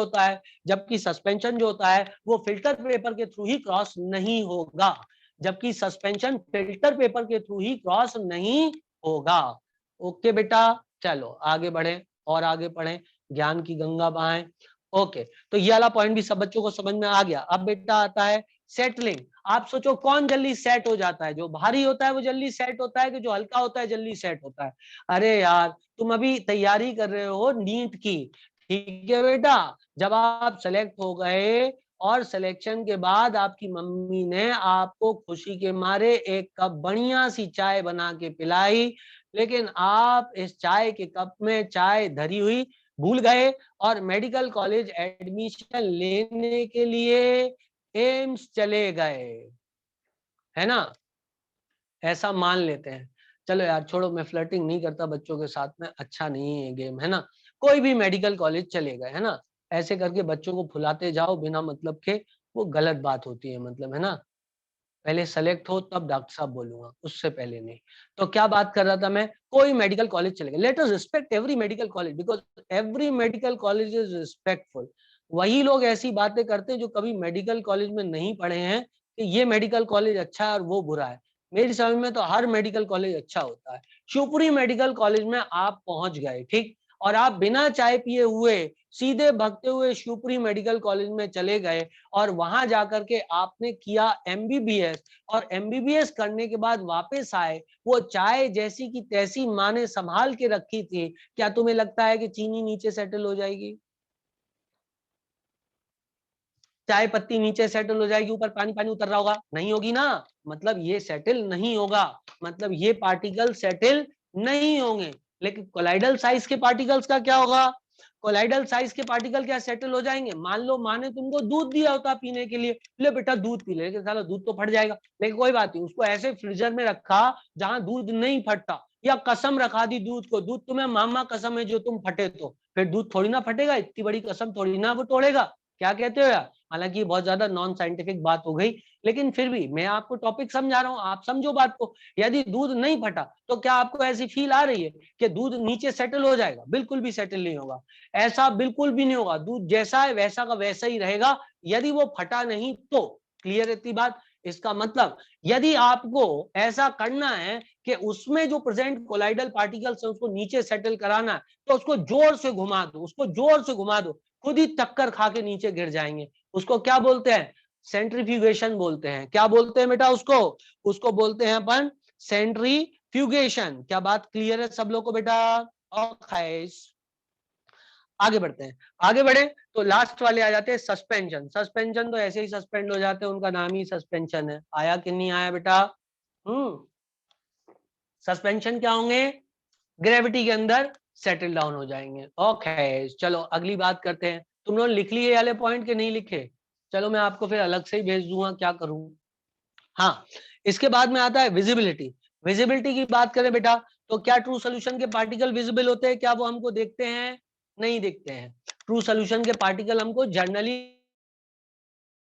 होता है, वो फिल्टर पेपर के थ्रू ही क्रॉस नहीं होगा, जबकि सस्पेंशन फिल्टर पेपर के थ्रू ही क्रॉस नहीं होगा। ओके बेटा, चलो आगे बढ़े और आगे पढ़े, ज्ञान की गंगा बहाएं। ओके, तो ये वाला पॉइंट भी सब बच्चों को समझ में आ गया। अब बेटा आता है सेटलिंग। आप सोचो कौन जल्दी सेट हो जाता है, जो भारी होता है वो जल्दी सेट होता है, कि जो हल्का होता है जल्दी सेट होता है। अरे यार, तुम अभी तैयारी कर रहे हो नीट की, ठीक है बेटा, जब आप सेलेक्ट हो गए और सिलेक्शन के बाद आपकी मम्मी ने आपको खुशी के मारे एक कप बढ़िया सी चाय बना के पिलाई, लेकिन आप इस चाय के कप में चाय धरी हुई भूल गए और मेडिकल कॉलेज एडमिशन लेने के लिए एम्स चले गए, है ना। ऐसा मान लेते हैं, चलो यार छोड़ो, मैं फ्लर्टिंग नहीं करता बच्चों के साथ में, अच्छा नहीं है गेम, है ना। कोई भी मेडिकल कॉलेज चले गए, है ना, ऐसे करके बच्चों को फुलाते जाओ बिना मतलब के, वो गलत बात होती है, मतलब, है ना। पहले सेलेक्ट हो तब डॉक्टर साहब बोलूंगा, उससे पहले नहीं। तो क्या बात कर रहा था मैं, कोई मेडिकल कॉलेज चलेगा, let us respect every medical college, because every medical college is respectful. वही लोग ऐसी बातें करते हैं जो कभी मेडिकल कॉलेज में नहीं पढ़े हैं, कि ये मेडिकल कॉलेज अच्छा है और वो बुरा है। मेरी समझ में तो हर मेडिकल कॉलेज अच्छा होता है। शिवपुरी मेडिकल कॉलेज में आप पहुंच गए, ठीक, और आप बिना चाय पिए हुए सीधे भगते हुए शिवपुरी मेडिकल कॉलेज में चले गए, और वहां जाकर के आपने किया एमबीबीएस, और एमबीबीएस करने के बाद वापस आए, वो चाय जैसी की तैसी माँ ने संभाल के रखी थी, क्या तुम्हें लगता है कि चीनी नीचे सेटल हो जाएगी। चाय पत्ती नीचे सेटल हो जाएगी, ऊपर पानी पानी उतर रहा होगा, नहीं होगी ना, मतलब ये सेटल नहीं होगा, मतलब ये पार्टिकल सेटल नहीं होंगे। लेकिन कोलाइडल साइज के पार्टिकल्स का क्या होगा, कोलाइडल साइज के पार्टिकल क्या सेटल हो जाएंगे। मान लो माँ ने तुमको दूध दिया होता पीने के लिए, ले बेटा दूध पी ले, लेकिन साला दूध तो फट जाएगा, लेकिन कोई बात नहीं, उसको ऐसे फ्रीजर में रखा जहां दूध नहीं फटता, या कसम रखा दी दूध को, दूध तुम्हें मामा कसम है जो तुम फटे, तो फिर दूध थोड़ी ना फटेगा, इतनी बड़ी कसम थोड़ी ना वो तोड़ेगा। क्या कहते हो यार, हालांकि बहुत ज्यादा नॉन साइंटिफिक बात हो गई, लेकिन फिर भी मैं आपको टॉपिक समझा रहा हूं, आप समझो बात को। यदि दूध नहीं फटा तो क्या आपको ऐसी फील आ रही है कि दूध नीचे सेटल हो जाएगा, बिल्कुल भी सेटल नहीं होगा, ऐसा बिल्कुल भी नहीं होगा, दूध जैसा है वैसा का वैसा ही रहेगा, यदि वो फटा नहीं तो। क्लियर इतनी बात। इसका मतलब यदि आपको ऐसा करना है कि उसमें जो प्रेजेंट कोलाइडल पार्टिकल्स है उसको नीचे सेटल कराना है, तो उसको जोर से घुमा दो, उसको जोर से घुमा दो, खुद ही टक्कर खा के नीचे गिर जाएंगे। उसको क्या बोलते हैं, सेंट्रीफ्यूगेशन बोलते हैं। क्या बोलते हैं बेटा उसको, उसको बोलते हैं अपन सेंट्रीफ्यूगेशन। क्या बात क्लियर है सब लोग को बेटा। आगे बढ़ते हैं, आगे बढ़े तो लास्ट वाले आ जाते हैं सस्पेंशन। सस्पेंशन तो ऐसे ही सस्पेंड हो जाते हैं, उनका नाम ही सस्पेंशन है। आया कि नहीं आया बेटा। सस्पेंशन क्या होंगे, ग्रेविटी के अंदर सेटल डाउन हो जाएंगे। ओके चलो अगली बात करते हैं। तुम लोग लिख लिए वाले पॉइंट के नहीं लिखे, चलो मैं आपको फिर अलग से ही भेज दूंगा, क्या करूं। हाँ, इसके बाद में आता है विजिबिलिटी। विजिबिलिटी की बात करें बेटा, तो क्या ट्रू सोल्यूशन के पार्टिकल विजिबल होते हैं, क्या वो हमको देखते हैं, नहीं दिखते हैं। ट्रू सोल्यूशन के पार्टिकल हमको जनरली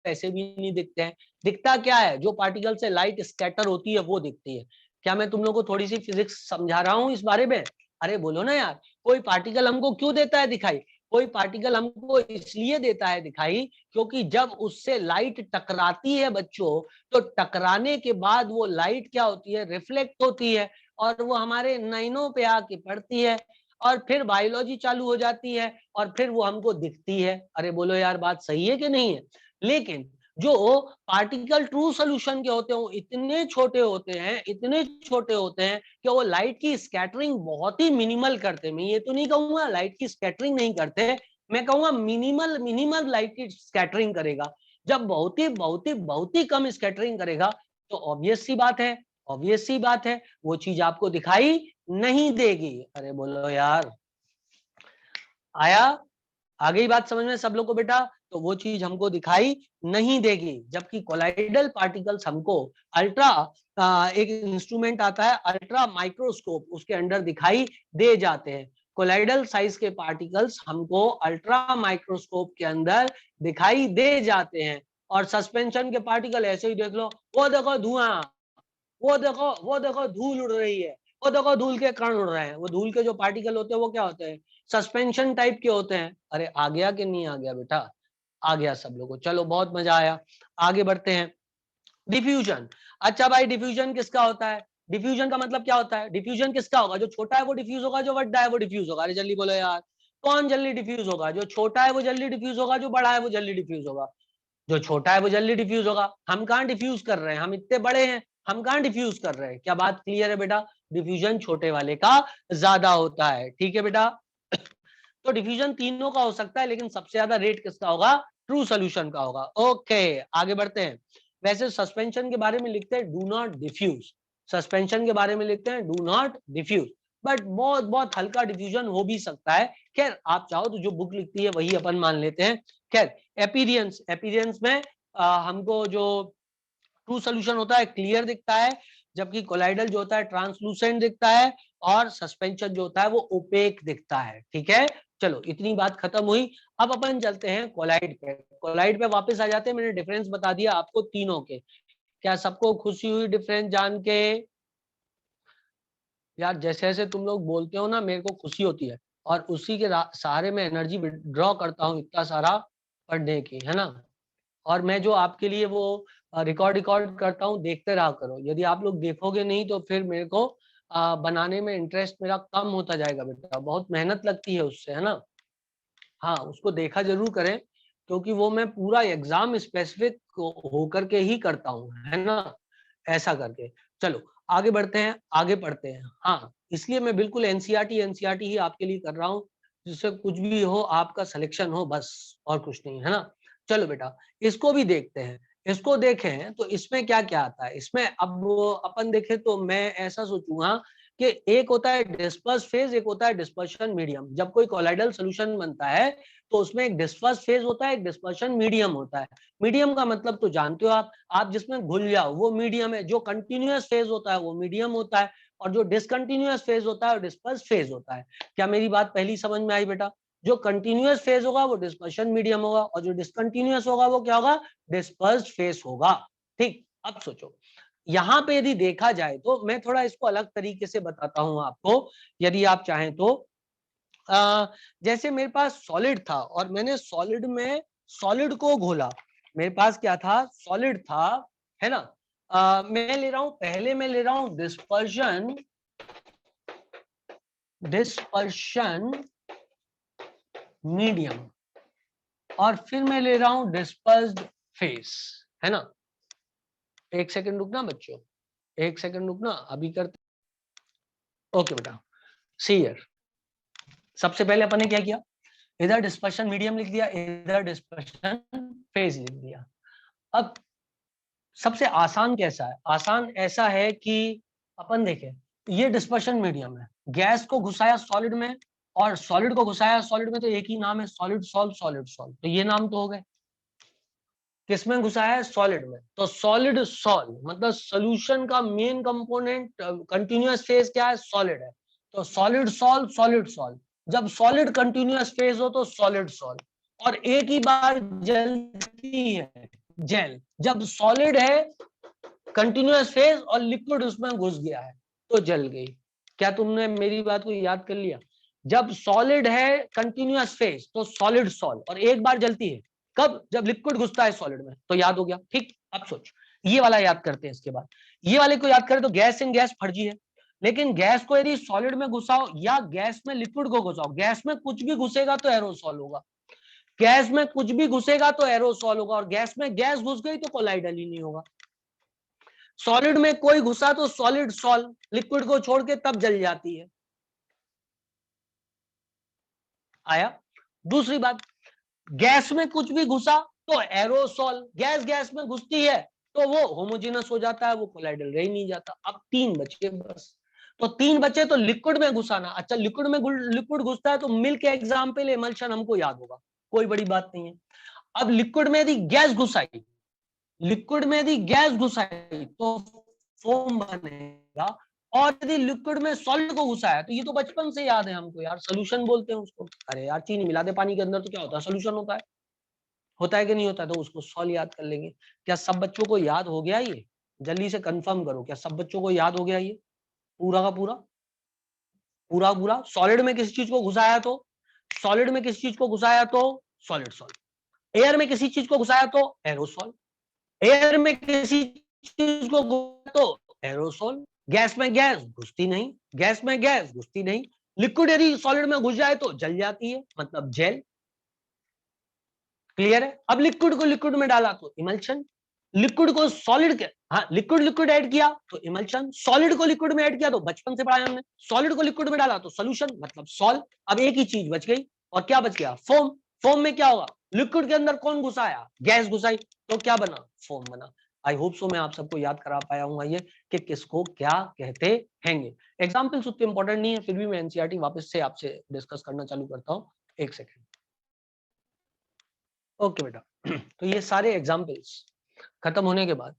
ऐसे भी नहीं दिखते हैं। दिखता क्या है, जो पार्टिकल से लाइट स्कैटर होती है वो दिखती है। क्या मैं तुम लोगों को थोड़ी सी फिजिक्स समझा रहा हूं इस बारे में, अरे बोलो ना यार। कोई पार्टिकल हमको क्यों देता है दिखाई, कोई पार्टिकल हमको इसलिए देता है दिखाई क्योंकि जब उससे लाइट टकराती है बच्चों, तो टकराने के बाद वो लाइट क्या होती है, रिफ्लेक्ट होती है, और वो हमारे नैनों पे आके पड़ती है, और फिर बायोलॉजी चालू हो जाती है, और फिर वो हमको दिखती है। अरे बोलो यार बात सही है कि नहीं है। लेकिन जो पार्टिकल ट्रू सोल्यूशन के होते हैं वो इतने छोटे होते हैं, इतने छोटे होते हैं कि वो लाइट की स्कैटरिंग बहुत ही मिनिमल करते हैं। मैं ये तो नहीं कहूंगा लाइट की स्कैटरिंग नहीं करते, मैं कहूंगा मिनिमल मिनिमल लाइट की स्कैटरिंग करेगा। जब बहुत ही कम स्कैटरिंग करेगा, तो ऑब्वियस सी बात है, ऑब्वियस सी बात है वो चीज आपको दिखाई नहीं देगी। अरे बोलो यार, आया आ गई बात समझ में सब लोग को बेटा। तो वो चीज हमको दिखाई नहीं देगी, जबकि कोलाइडल पार्टिकल्स हमको अल्ट्रा एक इंस्ट्रूमेंट आता है अल्ट्रा माइक्रोस्कोप, उसके अंदर दिखाई दे जाते हैं। कोलाइडल साइज के पार्टिकल्स हमको अल्ट्रा माइक्रोस्कोप के अंदर दिखाई दे जाते हैं। और सस्पेंशन के पार्टिकल ऐसे ही देख लो, वो देखो धुआं, वो देखो धूल उड़ रही है, वो देखो धूल के कण उड़ रहे हैं। वो धूल के जो पार्टिकल होते हैं वो क्या होते हैं, सस्पेंशन टाइप के होते हैं। अरे आ गया कि नहीं आ गया बेटा, आ गया सब लोगों को, चलो बहुत मजा आया। आगे बढ़ते हैं, डिफ्यूजन। अच्छा भाई डिफ्यूजन किसका होता है, डिफ्यूजन का मतलब क्या होता है, डिफ्यूजन किसका होगा, जो छोटा है वो डिफ्यूज होगा, जो बड़ा है वो डिफ्यूज होगा। अरे जल्दी बोलो यार, कौन जल्दी डिफ्यूज होगा, जो छोटा है वो जल्दी डिफ्यूज होगा, जो बड़ा है वो जल्दी डिफ्यूज होगा। जो छोटा है वो जल्दी डिफ्यूज होगा। हम कहाँ डिफ्यूज कर रहे हैं, हम इतने बड़े हैं, हम कहाँ डिफ्यूज कर रहे हैं। क्या बात क्लियर है बेटा, डिफ्यूजन छोटे वाले का ज्यादा होता है, ठीक है बेटा। तो डिफ्यूजन तीनों का हो सकता है, लेकिन सबसे ज्यादा रेट किसका होगा, ट्रू सोल्यूशन का होगा। ओके आगे बढ़ते हैं। वैसे सस्पेंशन के बारे में लिखते हैं डू नॉट डिफ्यूज, सस्पेंशन के बारे में लिखते हैं डू नॉट डिफ्यूज, बट बहुत बहुत हल्का डिफ्यूजन हो भी सकता है। खैर आप चाहो तो जो बुक लिखती है वही अपन मान लेते हैं। खैर एपीरियंस, एपीरियंस में हमको जो ट्रू सोल्यूशन होता है क्लियर दिखता है, जबकि कोलाइडल जो होता है ट्रांसलूसेंट दिखता है, और सस्पेंशन जो होता है वो ओपेक दिखता है। ठीक है, चलो इतनी बात खत्म हुई। अब अपन चलते हैं कोलाइड पे, कोलाइड पे वापस आ जाते हैं। मैंने डिफरेंस बता दिया आपको तीनों के, क्या सबको खुशी हुई डिफरेंस जान के। यार जैसे जैसे तुम लोग बोलते हो ना मेरे को खुशी होती है, और उसी के सहारे में एनर्जी विड्रॉ करता हूँ इतना सारा पढ़ने की, है ना। और मैं जो आपके लिए वो रिकॉर्ड रिकॉर्ड करता हूँ, देखते रहा करो। यदि आप लोग देखोगे नहीं तो फिर मेरे को बनाने में इंटरेस्ट मेरा कम होता जाएगा बेटा, बहुत मेहनत लगती है उससे, है ना। हाँ उसको देखा जरूर करें, क्योंकि वो मैं पूरा एग्जाम स्पेसिफिक होकर के ही करता हूँ, है ना, ऐसा करके। चलो आगे बढ़ते हैं, आगे पढ़ते हैं। हाँ इसलिए मैं बिल्कुल एनसीईआरटी एनसीईआरटी ही आपके लिए कर रहा हूँ, जिससे कुछ भी हो आपका सिलेक्शन हो, बस और कुछ नहीं, है ना। चलो बेटा इसको भी देखते हैं। इसको देखें तो इसमें क्या क्या आता है। इसमें अब अपन देखें तो मैं ऐसा सोचूंगा कि एक होता है डिस्पर्स फेज, एक होता है डिस्पर्शन मीडियम। जब कोई कोलाइडल सोल्यूशन बनता है तो उसमें एक डिस्पर्स फेज होता है, एक डिस्पर्शन मीडियम होता है। मीडियम का मतलब तो जानते हो आप जिसमें घुल जाओ वो मीडियम है। जो कंटिन्यूअस फेज होता है वो मीडियम होता है, और जो डिसकंटिन्यूअस फेज होता है वो डिस्पर्स फेज होता है। क्या मेरी बात पहली समझ में आई बेटा? जो कंटिन्यूअस फेज होगा वो डिस्पर्शन मीडियम होगा, और जो डिसकंटिन्यूअस होगा वो क्या होगा? डिस्पर्स्ड फेज होगा। ठीक, अब सोचो यहां पे यदि देखा जाए तो मैं थोड़ा इसको अलग तरीके से बताता हूं आपको, यदि आप चाहें तो। जैसे मेरे पास सॉलिड था और मैंने सॉलिड में सॉलिड को घोला। मेरे पास क्या था? सॉलिड था, है ना। मैं ले रहा हूं, पहले मैं ले रहा हूं डिस्पर्शन मीडियम, और फिर मैं ले रहा हूं डिस्पर्स्ड फेस, है ना। एक सेकंड रुकना बच्चों, एक सेकंड रुकना, अभी करते। ओके बेटा, सी हियर। सबसे पहले अपन ने क्या किया? इधर डिस्पर्शन मीडियम लिख दिया, इधर डिस्पर्शन फेज लिख दिया। अब सबसे आसान कैसा है? आसान ऐसा है कि अपन देखें, ये डिस्पर्शन मीडियम है, गैस को घुसाया सॉलिड में और सॉलिड को घुसाया सॉलिड में, तो एक ही नाम है, सॉलिड सॉल्व, सॉलिड सॉल्व। तो ये नाम तो हो गए। किसमें घुसाया है? सॉलिड में। तो सॉलिड सॉल्व मतलब सोल्यूशन का मेन कंपोनेंट कंटीन्यूअस फेज क्या है? सॉलिड है। तो सॉलिड सॉल्व, सॉलिड सॉल्व। जब सॉलिड कंटीन्यूअस फेज हो तो सॉलिड सॉल्व, और एक ही बार जलती है जेल। जब सॉलिड है कंटीन्यूअस फेज और लिक्विड उसमें घुस गया है तो जल गई। क्या तुमने मेरी बात को याद कर लिया? जब सॉलिड है कंटीन्यूअस फेज तो सॉलिड सॉल्व, और एक बार जलती है कब? जब लिक्विड घुसता है सॉलिड में। तो याद हो गया। ठीक, अब सोच, ये वाला याद करते हैं। इसके बाद ये वाले को याद करें तो गैस इन गैस फर्जी है, लेकिन गैस को यदि सॉलिड में घुसाओ या गैस में लिक्विड को घुसाओ, गैस में कुछ भी घुसेगा तो एरोसॉल होगा। गैस में कुछ भी घुसेगा तो एरोसॉल होगा, और गैस में गैस घुस गई तो कोलाइडल ही नहीं होगा। सॉलिड में कोई घुसा तो सॉलिड सॉल्व, लिक्विड को छोड़ के तब जल जाती है। आया? दूसरी बात, गैस में कुछ भी घुसा तो एरोसॉल, गैस गैस में घुसती है तो वो होमोजेनस हो जाता है, वो कोलाइडल रह ही नहीं जाता। अब तीन बचे बस। तो तीन बचे तो लिक्विड में घुसाना। अच्छा, लिक्विड में लिक्विड घुसता है तो मिल्क एग्जाम्पल एमल्शन हमको याद होगा, कोई बड़ी बात नहीं है। अब लिक्विड में यदि गैस घुसाई, लिक्विड में यदि गैस घुसाई तो फोम बनेगा, और यदि लिक्विड में सॉलिड को घुसाया तो ये तो बचपन से याद है हमको यार, सोल्यूशन बोलते हैं उसको। अरे यार चीनी मिला दे पानी के अंदर तो क्या होता है? सोल्यूशन होता है कि नहीं होता है? तो उसको सॉल्व याद कर लेंगे। क्या सब बच्चों को याद हो गया ये? जल्दी से कंफर्म करो, क्या सब बच्चों को याद हो गया ये पूरा का पूरा? पूरा पूरा सॉलिड में किसी चीज को घुसाया तो सॉलिड में किसी चीज को घुसाया तो सॉलिड सॉल्व, एयर में किसी चीज को घुसाया तो एरोसॉल, एयर में किसी चीज को घुसाया तो एरोसॉल, गैस में गैस घुसती नहीं, गैस में गैस घुसती नहीं, लिक्विड यदि सॉलिड में घुस जाए तो जल जाती है, मतलब जेल। क्लियर है? अब लिक्विड को लिक्विड में डाला तो इमल्शन, लिक्विड को सॉलिड के, हाँ लिक्विड लिक्विड ऐड किया तो इमल्शन, सॉलिड को लिक्विड में ऐड किया तो बचपन से पढ़ाया हमने, सॉलिड को लिक्विड में डाला तो सोल्यूशन मतलब सॉल्व। अब एक ही चीज बच गई, और क्या बच गया? फोम। फोम में क्या होगा? लिक्विड के अंदर कौन घुसाया? गैस घुसाई, तो क्या बना? फोम बना। आई होप सो मैं आप सबको याद करा पाया हूँ ये कि किसको क्या कहते हैंगे। एग्जाम्पल्स उतने इंपॉर्टेंट नहीं है, फिर भी मैं एनसीईआरटी वापस से आपसे डिस्कस करना चालू करता हूँ। एक सेकेंड। ओके बेटा, तो ये सारे एग्जाम्पल्स खत्म होने के बाद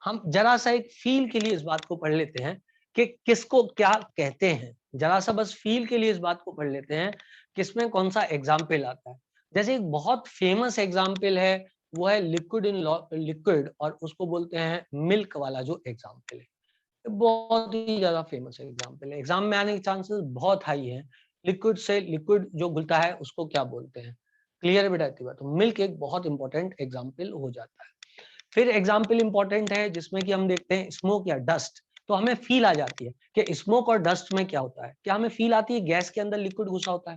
हम जरा सा एक फील के लिए इस बात को पढ़ लेते हैं कि किसको क्या कहते हैं। जरा सा बस फील के लिए इस बात को पढ़ लेते हैं किसमें कौन सा एग्जाम्पल आता है। जैसे एक बहुत फेमस एग्जाम्पल है, वो है लिक्विड इन लिक्विड, और उसको बोलते हैं मिल्क वाला जो एग्जाम्पल है। बहुत ही ज्यादा फेमस एग्जाम्पल है, एग्जाम में आने के चांसेस बहुत हाई है। लिक्विड से लिक्विड जो घुलता है उसको क्या बोलते हैं? क्लियर है बेटा इतनी बात? तो मिल्क एक बहुत इंपॉर्टेंट एग्जाम्पल हो जाता है। फिर एग्जाम्पल इंपॉर्टेंट है जिसमें कि हम देखते हैं स्मोक या डस्ट। तो हमें फील आ जाती है कि स्मोक और डस्ट में क्या होता है। क्या हमें फील आती है? गैस के अंदर लिक्विड घुसा होता है,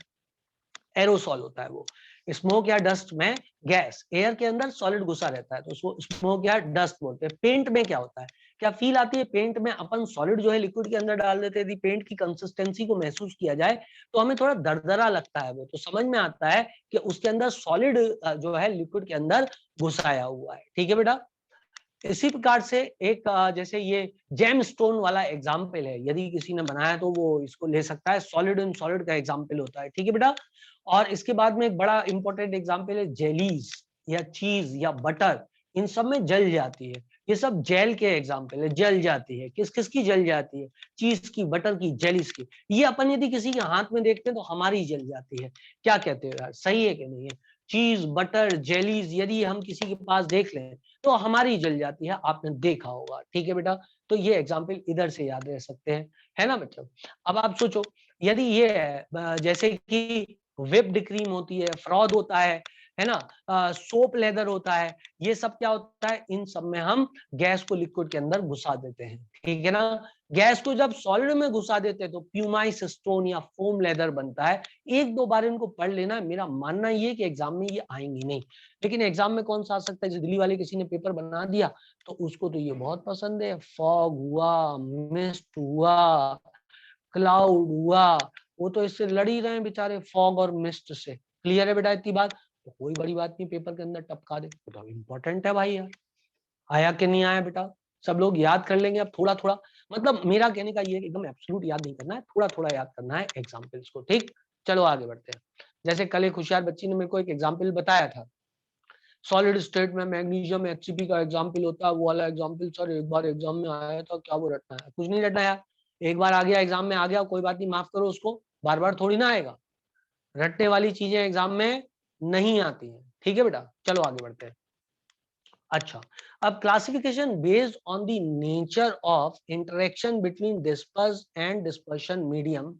एरोसॉल होता है वो। स्मोक या डस्ट में गैस, एयर के अंदर सॉलिड घुसा रहता है तो उसको स्मोक या डस्ट बोलते हैं। पेंट में क्या होता है? क्या फील आती है? पेंट में अपन सॉलिड जो है लिक्विड के अंदर डाल देते हैं, यदि पेंट की कंसिस्टेंसी को महसूस किया जाए तो हमें थोड़ा दरदरा लगता है, वो तो समझ में आता है कि उसके अंदर सॉलिड जो है लिक्विड के अंदर घुसाया हुआ है। ठीक है बेटा, इसी प्रकार से एक जैसे ये जेम स्टोन वाला एग्जाम्पल है, यदि किसी ने बनाया तो वो इसको ले सकता है, सॉलिड इन सॉलिड का एग्जाम्पल होता है। ठीक है बेटा, और इसके बाद में एक बड़ा इंपॉर्टेंट एग्जाम्पल है जेलीज या चीज या बटर, इन सब में जल जाती है। ये सब जेल के एग्जाम्पल है, जल जाती है। किस किस की जल जाती है? चीज की, बटर की, जेलीज की। ये अपन यदि किसी के हाथ में देखते हैं तो हमारी जल जाती है। क्या कहते हो यार, सही है कि नहीं है? चीज, बटर, जेलीज यदि हम किसी के पास देख लें तो हमारी जल जाती है, आपने देखा होगा। ठीक है बेटा, तो ये एग्जाम्पल इधर से याद रह सकते हैं, है ना बच्चों। अब आप सोचो, यदि ये है जैसे कि व्हिप्ड क्रीम होती है, फ्रॉद होता है ना, सोप लेदर होता है, ये सब क्या होता है? इन सब में हम गैस को लिक्विड के अंदर घुसा देते हैं। ठीक है ना, गैस को जब सॉलिड में घुसा देते हैं तो प्यूमाइस स्टोन या फोम लेदर बनता है। एक दो बार इनको पढ़ लेना, मेरा मानना ये कि एग्जाम में ये आएंगी नहीं, लेकिन एग्जाम में कौन सा आ सकता है? जैसे दिल्ली वाले किसी ने पेपर बना दिया तो उसको तो ये बहुत पसंद है, फॉग हुआ, मिस्ट हुआ, क्लाउड हुआ, वो तो इससे लड़ ही रहे हैं बेचारे, फॉग और मिस्ट से। क्लियर है बेटा इतनी बात? तो कोई बड़ी बात नहीं, पेपर के अंदर टपका दे, तो इम्पोर्टेंट है भाई यार। आया कि नहीं आया बेटा? सब लोग याद कर लेंगे अब थोड़ा थोड़ा, मतलब मेरा कहने का ये एकदम एब्सोल्यूट याद नहीं करना है, थोड़ा थोड़ा याद करना है एग्जाम्पल्स को। ठीक, चलो आगे बढ़ते हैं। जैसे कल एक होशियार बच्ची ने मेरे को एक एग्जाम्पल बताया था, सॉलिड स्टेट में मैग्नीशियम HCP का एग्जाम्पल होता है, वो वाला एग्जाम्पल सर एक बार एग्जाम में आया था, क्या वो रटना है? कुछ नहीं रटना यार, एक बार आ गया एग्जाम में, आ गया, कोई बात नहीं, माफ करो उसको, बार बार थोड़ी ना आएगा। रटने वाली चीजें एग्जाम में नहीं आती हैं। ठीक है बेटा, चलो आगे बढ़ते हैं। अच्छा, अब classification based on the nature of interaction between disperse and dispersion medium,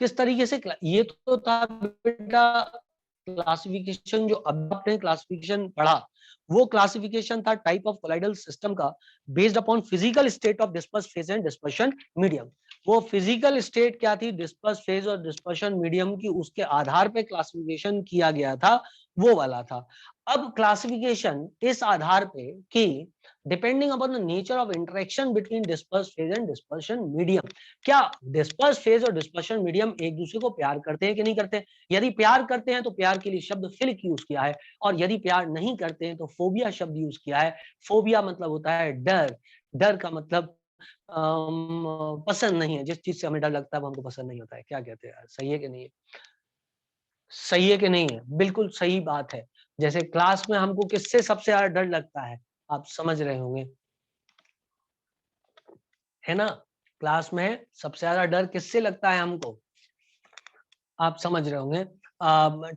किस तरीके से ये तो था बेटा क्लासिफिकेशन, जो अब आपने क्लासिफिकेशन पढ़ा वो क्लासिफिकेशन था टाइप ऑफ कोलाइडल सिस्टम का, based upon physical state of disperse phase and dispersion medium. वो फिजिकल स्टेट क्या थी, डिस्पर्स फेज और डिस्पर्शन मीडियम की, उसके आधार पे क्लासिफिकेशन किया गया था, वो वाला था। अब क्लासिफिकेशन इस आधार पे कि depending upon the nature of interaction between disperse phase and dispersion medium, क्या डिस्पर्स फेज और डिस्पर्शन मीडियम एक दूसरे को प्यार करते हैं कि नहीं करते? यदि प्यार करते हैं तो प्यार के लिए शब्द फिलिक यूज किया है, और यदि प्यार नहीं करते हैं तो फोबिया शब्द यूज किया है। फोबिया मतलब होता है डर, डर का मतलब पसंद नहीं है, जिस चीज से हमें डर लगता है वो हमको पसंद नहीं होता है। क्या कहते हैं यार, सही है कि नहीं है? सही है कि नहीं है? बिल्कुल सही बात है। जैसे क्लास में हमको किससे सबसे ज्यादा डर लगता है, आप समझ रहे होंगे, है ना? क्लास में सबसे ज्यादा डर किससे लगता है हमको, आप समझ रहे होंगे।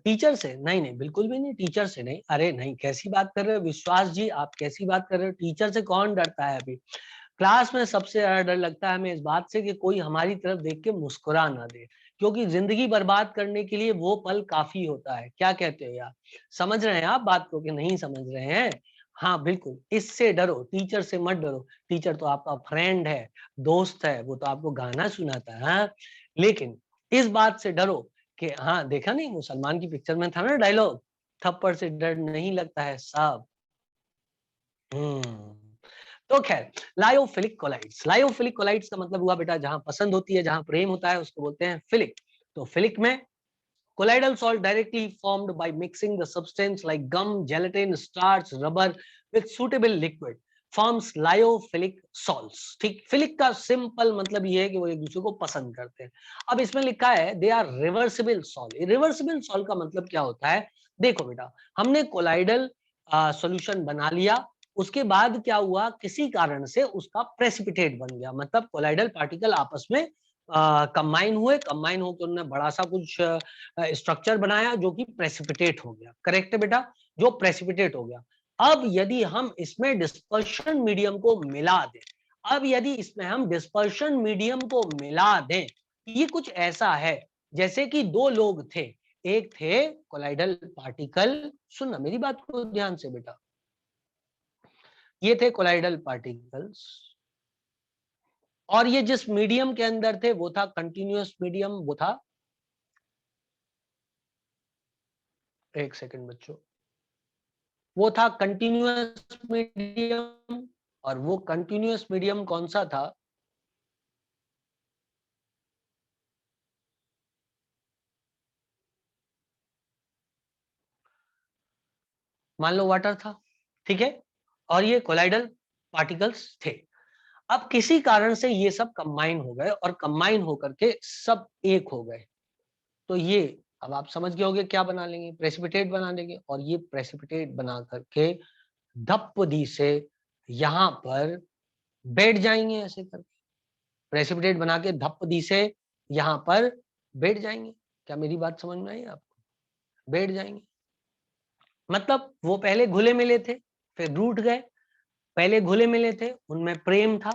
टीचर से? नहीं नहीं, बिल्कुल भी नहीं, टीचर से नहीं। अरे नहीं, कैसी बात कर रहे हो विश्वास जी, आप कैसी बात कर रहे हो? टीचर से कौन डरता है अभी? क्लास में सबसे ज्यादा डर लगता है हमें इस बात से कि कोई हमारी तरफ देख के मुस्कुरा ना दे, क्योंकि जिंदगी बर्बाद करने के लिए वो पल काफी होता है। क्या कहते हो यार, समझ रहे हैं आप बात को कि नहीं समझ रहे हैं? हाँ बिल्कुल, इससे डरो, टीचर से मत डरो। टीचर तो आपका फ्रेंड है, दोस्त है, वो तो आपको गाना सुनाता है, हाँ? लेकिन इस बात से डरो कि हाँ, देखा नहीं वो सलमान की पिक्चर में था ना डायलॉग, थप्पड़ से डर नहीं लगता है साहब। तो खैर, लायोफिलिक कोलाइड्स, लायोफिलिक कोलाइड्स का मतलब हुआ बेटा जहां पसंद होती है, जहां प्रेम होता है, उसको बोलते हैं फिलिक। तो फिलिक में colloidal salt directly formed by mixing the substance like gum, gelatin, starch, rubber with suitable liquid forms lyophilic salts। ठीक, फिलिक का सिंपल मतलब ये है कि वो एक दूसरे को पसंद करते हैं। अब इसमें लिखा है they are reversible salt. Reversible salt का मतलब क्या होता है? देखो बेटा, हमने कोलाइडल सॉल्यूशन बना लिया, उसके बाद क्या हुआ, किसी कारण से उसका प्रेसिपिटेट बन गया, मतलब कोलाइडल पार्टिकल आपस में कंबाइन हुए, कंबाइन होकर उन्होंने बड़ा सा कुछ स्ट्रक्चर बनाया जो कि प्रेसिपिटेट हो गया। करेक्ट है बेटा, जो प्रेसिपिटेट हो गया। अब यदि हम इसमें डिस्पर्शन मीडियम को मिला दें, अब यदि इसमें हम डिस्पर्शन मीडियम को मिला दें, ये कुछ ऐसा है जैसे कि दो लोग थे, एक थे कोलाइडल पार्टिकल, सुनना मेरी बात को ध्यान से बेटा, ये थे कोलाइडल पार्टिकल्स, और ये जिस मीडियम के अंदर थे वो था कंटिन्यूअस मीडियम, वो था, एक सेकंड बच्चों, वो था कंटिन्यूअस मीडियम। और वो कंटिन्यूअस मीडियम कौन सा था? मान लो वाटर था, ठीक है, और ये कोलाइडल पार्टिकल्स थे। अब किसी कारण से ये सब कंबाइन हो गए और कंबाइन होकर के सब एक हो गए, तो ये अब आप समझ गए होंगे क्या बना लेंगे, प्रेसिपिटेट बना लेंगे। और ये प्रेसिपिटेट बना करके धप दी से यहाँ पर बैठ जाएंगे, ऐसे करके प्रेसिपिटेट बना के धप दी से यहाँ पर बैठ जाएंगे। क्या मेरी बात समझ में आई आपको? बैठ जाएंगे मतलब वो पहले घुले मिले थे, फिर रूठ गए। पहले घुले मिले थे, उनमें प्रेम था,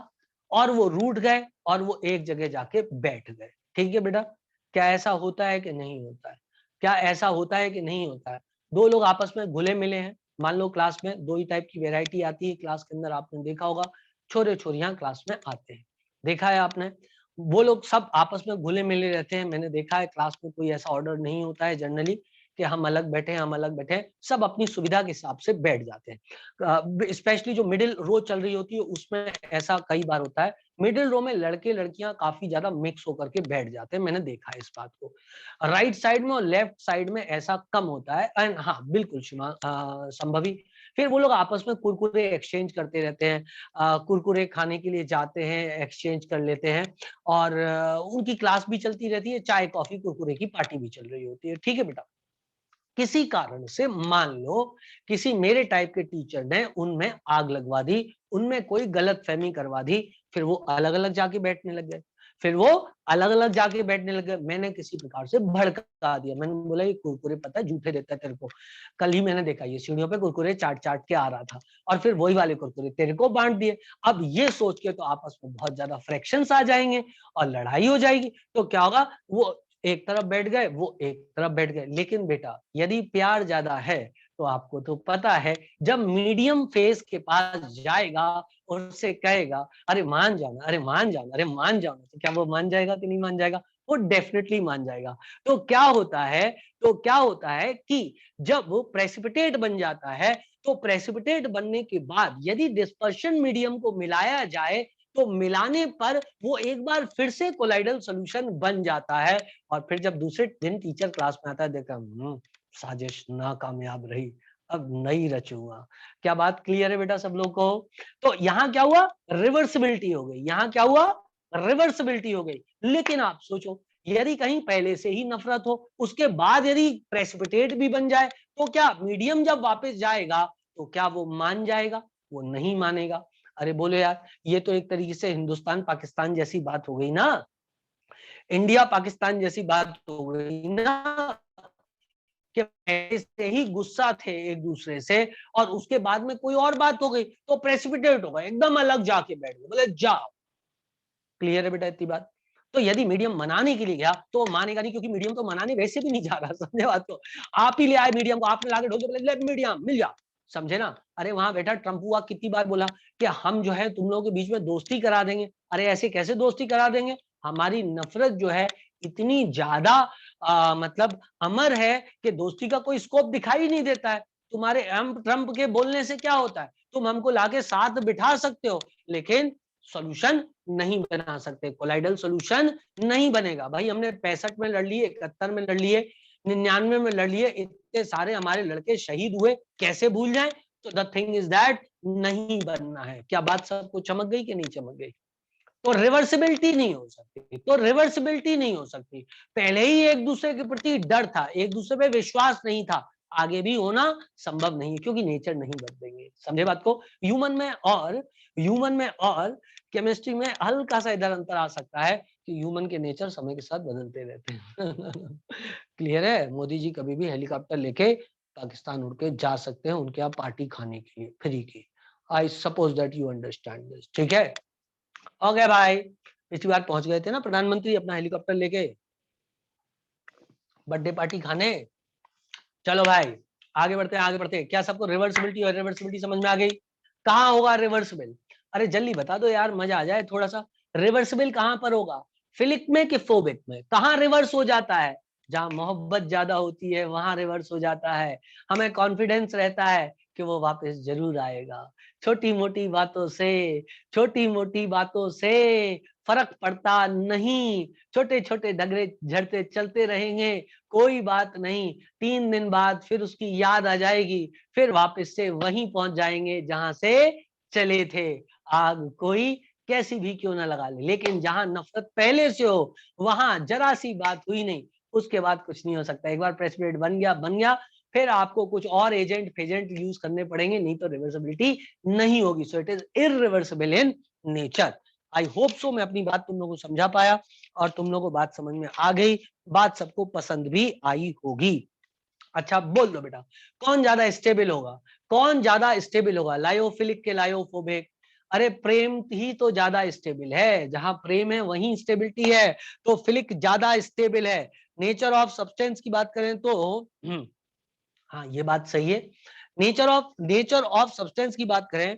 और वो रूठ गए और वो एक जगह जाके बैठ गए। ठीक है बेटा, क्या ऐसा होता है कि नहीं होता है? क्या ऐसा होता है कि नहीं होता है? दो लोग आपस में घुले मिले हैं, मान लो क्लास में दो ही टाइप की वैरायटी आती है क्लास के अंदर, आपने देखा होगा, छोरे छोरियां क्लास में आते हैं, देखा है आपने। वो लोग सब आपस में घुले मिले रहते हैं, मैंने देखा है क्लास में कोई ऐसा ऑर्डर नहीं होता है जनरली कि हम अलग बैठे, हम अलग बैठे, सब अपनी सुविधा के हिसाब से बैठ जाते हैं। स्पेशली जो मिडिल रो चल रही होती है उसमें ऐसा कई बार होता है, मिडिल रो में लड़के लड़कियां काफी ज्यादा मिक्स होकर के बैठ जाते हैं, मैंने देखा है इस बात को। राइट साइड में और लेफ्ट साइड में ऐसा कम होता है। एंड हाँ बिल्कुल संभवी, फिर वो लोग आपस में कुरकुरे एक्सचेंज करते रहते हैं, कुरकुरे खाने के लिए जाते हैं, एक्सचेंज कर लेते हैं, और उनकी क्लास भी चलती रहती है, चाय कॉफी कुरकुरे की पार्टी भी चल रही होती है। ठीक है बेटा, किसी कारण से मान लो किसी मेरे टाइप के टीचर ने उनमें आग लगवा दी, उनमें कोई गलत फहमी करवा दी, फिर वो अलग अलग जाके बैठने लग गए, फिर वो अलग अलग जाके बैठने लगे। मैंने किसी प्रकार से भड़का दिया, मैंने बोला ये कुरकुरे पता है झूठे देता है तेरे को, कल ही मैंने देखा ये सीढ़ियों पे कुरकुरे चाट चाट के आ रहा था, और फिर वही वाले कुरकुरे तेरे को बांट दिए। अब ये सोच के तो आपस में बहुत ज्यादा फ्रैक्शंस आ जाएंगे और लड़ाई हो जाएगी, तो क्या होगा, वो एक तरफ बैठ गए, वो एक तरफ बैठ गए। लेकिन बेटा यदि प्यार ज्यादा है तो आपको तो पता है, जब मीडियम फेस के पास जाएगा और उससे कहेगा अरे मान जाना, अरे मान जाना, अरे मान जाना, तो क्या वो मान जाएगा कि नहीं मान जाएगा? वो डेफिनेटली मान जाएगा। तो क्या होता है, तो क्या होता है कि जब वो प्रेसिपिटेट बन जाता है, तो प्रेसिपिटेट बनने के बाद यदि डिस्पर्शन मीडियम को मिलाया जाए तो मिलाने पर वो एक बार फिर से कोलाइडल सॉल्यूशन बन जाता है। और फिर जब दूसरे दिन टीचर क्लास में आता है, देखा साजिश नाकामयाब रही, अब नहीं रचूंगा। क्या बात क्लियर है बेटा सब लोग को? तो यहाँ क्या हुआ, रिवर्सिबिलिटी हो गई, यहाँ क्या हुआ, रिवर्सिबिलिटी हो गई। लेकिन आप सोचो यदि कहीं पहले से ही नफरत हो, उसके बाद यदि प्रेसिपिटेट भी बन जाए, तो क्या मीडियम जब वापस जाएगा तो क्या वो मान जाएगा? वो नहीं मानेगा। अरे बोलो यार, ये तो एक तरीके से हिंदुस्तान पाकिस्तान जैसी बात हो गई ना, इंडिया पाकिस्तान जैसी बात हो गई ना, कि पहले से ही गुस्सा थे एक दूसरे से, और उसके बाद में कोई और बात हो गई तो प्रेसिपिटेट हो गए, एकदम अलग जाके बैठ गए, बोले जाओ। क्लियर है बेटा इतनी बात? तो यदि मीडियम मनाने के लिए गया तो मानेगा नहीं, क्योंकि मीडियम तो मनाने वैसे भी नहीं जा रहा, समझे बात को? आप ही ले आए मीडियम को, आपने लाके ढोल के बोले मीडियम मिल जा, समझे ना? अरे वहां बेटा ट्रंप हुआ कितनी बार बोला कि हम जो है तुम लोगों के बीच में दोस्ती करा देंगे। अरे ऐसे कैसे दोस्ती करा देंगे? हमारी नफरत जो है इतनी ज्यादा मतलब अमर है कि दोस्ती का कोई स्कोप दिखाई नहीं देता है। तुम्हारे ट्रंप के बोलने से क्या होता है, तुम हमको लाके साथ बिठा सकते हो लेकिन सॉल्यूशन नहीं बना सकते, कोलाइडल सॉल्यूशन नहीं बनेगा। भाई हमने 65 में लड़ लिए, 71 में लड़ लिए, 99 में लड़ लिए, इतने सारे हमारे लड़के शहीद हुए, कैसे भूल जाएं? तो द थिंग इज दैट नहीं बनना है। क्या बात सबको चमक गई कि नहीं चमक गई? तो रिवर्सिबिलिटी नहीं हो सकती, तो रिवर्सिबिलिटी नहीं हो सकती। पहले ही एक दूसरे के प्रति डर था, एक दूसरे पे विश्वास नहीं था, आगे भी होना संभव नहीं है, क्योंकि नेचर नहीं बदलेंगे। समझे बात को? ह्यूमन में और केमिस्ट्री में हल्का सा इधर अंतर आ सकता है कि ह्यूमन के नेचर समय के साथ बदलते रहते हैं। क्लियर है? मोदी जी कभी भी हेलीकॉप्टर लेके पाकिस्तान उड़ के जा सकते हैं, उनके यहाँ पार्टी खाने के लिए फ्री की। I suppose that you understand this. ठीक है, हो गया भाई। पिछली बार पहुंच गए थे ना प्रधानमंत्री अपना हेलीकॉप्टर लेके बर्थडे पार्टी खाने। चलो भाई आगे बढ़ते हैं, आगे बढ़ते हैं। क्या सबको रिवर्सिबिलिटी और रिवर्सिबिलिटी समझ में आ गई? कहाँ होगा रिवर्सिबल? अरे जल्दी बता दो यार, मजा आ जाए थोड़ा सा। रिवर्सिबल कहाँ पर होगा, फिलिक में कि फोबिक में? कहाँ रिवर्स हो जाता है? जहां मोहब्बत ज्यादा होती है वहां रिवर्स हो जाता है। हमें कॉन्फिडेंस रहता है कि वो वापस जरूर आएगा। छोटी मोटी बातों से, छोटी मोटी बातों से फर्क पड़ता नहीं, छोटे छोटे डगरे झड़ते चलते रहेंगे, कोई बात नहीं, 3 दिन बाद फिर उसकी याद आ जाएगी, फिर वापस से वहीं पहुंच जाएंगे जहां से चले थे। आग कोई कैसी भी क्यों ना लगा ले, लेकिन जहां नफरत पहले से हो वहां जरा सी बात हुई नहीं, उसके बाद कुछ नहीं हो सकता। एक बार प्रेसिडेंट बन गया, फिर आपको कुछ और एजेंट फेजेंट यूज करने पड़ेंगे, नहीं तो रिवर्सिबिलिटी नहीं होगी। So it is irreversible in nature. I hope सो मैं अपनी बात तुम लोगों को समझा पाया और तुम लोगों को बात समझ में आ गई, बात सबको पसंद भी आई होगी। अच्छा बोल दो बेटा, कौन ज्यादा स्टेबल होगा, कौन ज्यादा स्टेबल होगा, लायोफिलिक के लायोफोबिक? अरे प्रेम ही तो ज्यादा स्टेबल है, जहां प्रेम है वहीं स्टेबिलिटी है, तो फिलिक ज्यादा स्टेबल है। नेचर ऑफ सब्सटेंस की बात करें तो हाँ ये बात सही है। नेचर ऑफ सब्सटेंस की बात करें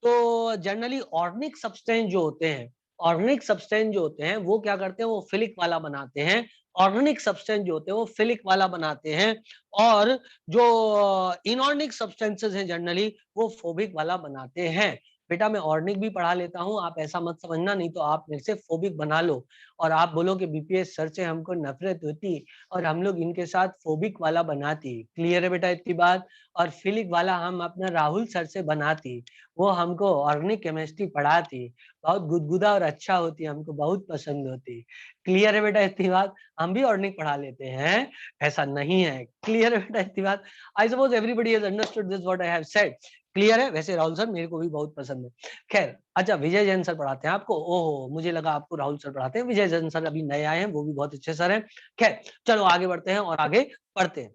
तो जनरली ऑर्गेनिक सब्सटेंस जो होते हैं, ऑर्गेनिक सब्सटेंस जो होते हैं वो क्या करते हैं, वो फिलिक वाला बनाते हैं। ऑर्गेनिक सब्सटेंस जो होते हैं वो फिलिक वाला बनाते हैं, और जो इनऑर्गेनिक सब्सटेंसेस हैं जनरली वो फोबिक वाला बनाते हैं। बेटा मैं ऑर्गेनिक भी पढ़ा लेता हूँ, आप ऐसा मत समझना, नहीं तो आप मेरे से फोबिक बना लो और आप बोलो कि बीपीएस सर से हमको नफरत होती और हम लोग इनके साथ फोबिक वाला बनाती। क्लियर है बेटा इतनी बात? और फिलिक वाला हम अपना राहुल सर से बनाती, वो हमको ऑर्गेनिक केमिस्ट्री पढ़ाती, बहुत गुदगुदा और अच्छा होती, हमको बहुत पसंद होती। क्लियर है बेटा इतनी बात? हम भी ऑर्गेनिक पढ़ा लेते हैं, ऐसा नहीं है। क्लियर है बेटा इतनी बात? I suppose everybody has understood this what I have said. Clear है? वैसे राहुल सर मेरे को भी बहुत पसंद है। खैर अच्छा, विजय जैन सर पढ़ाते हैं आपको? ओहो मुझे लगा आपको राहुल सर पढ़ाते हैं। विजय जैन सर अभी नए आए हैं, वो भी बहुत अच्छे सर हैं। खैर चलो आगे बढ़ते हैं और आगे पढ़ते हैं।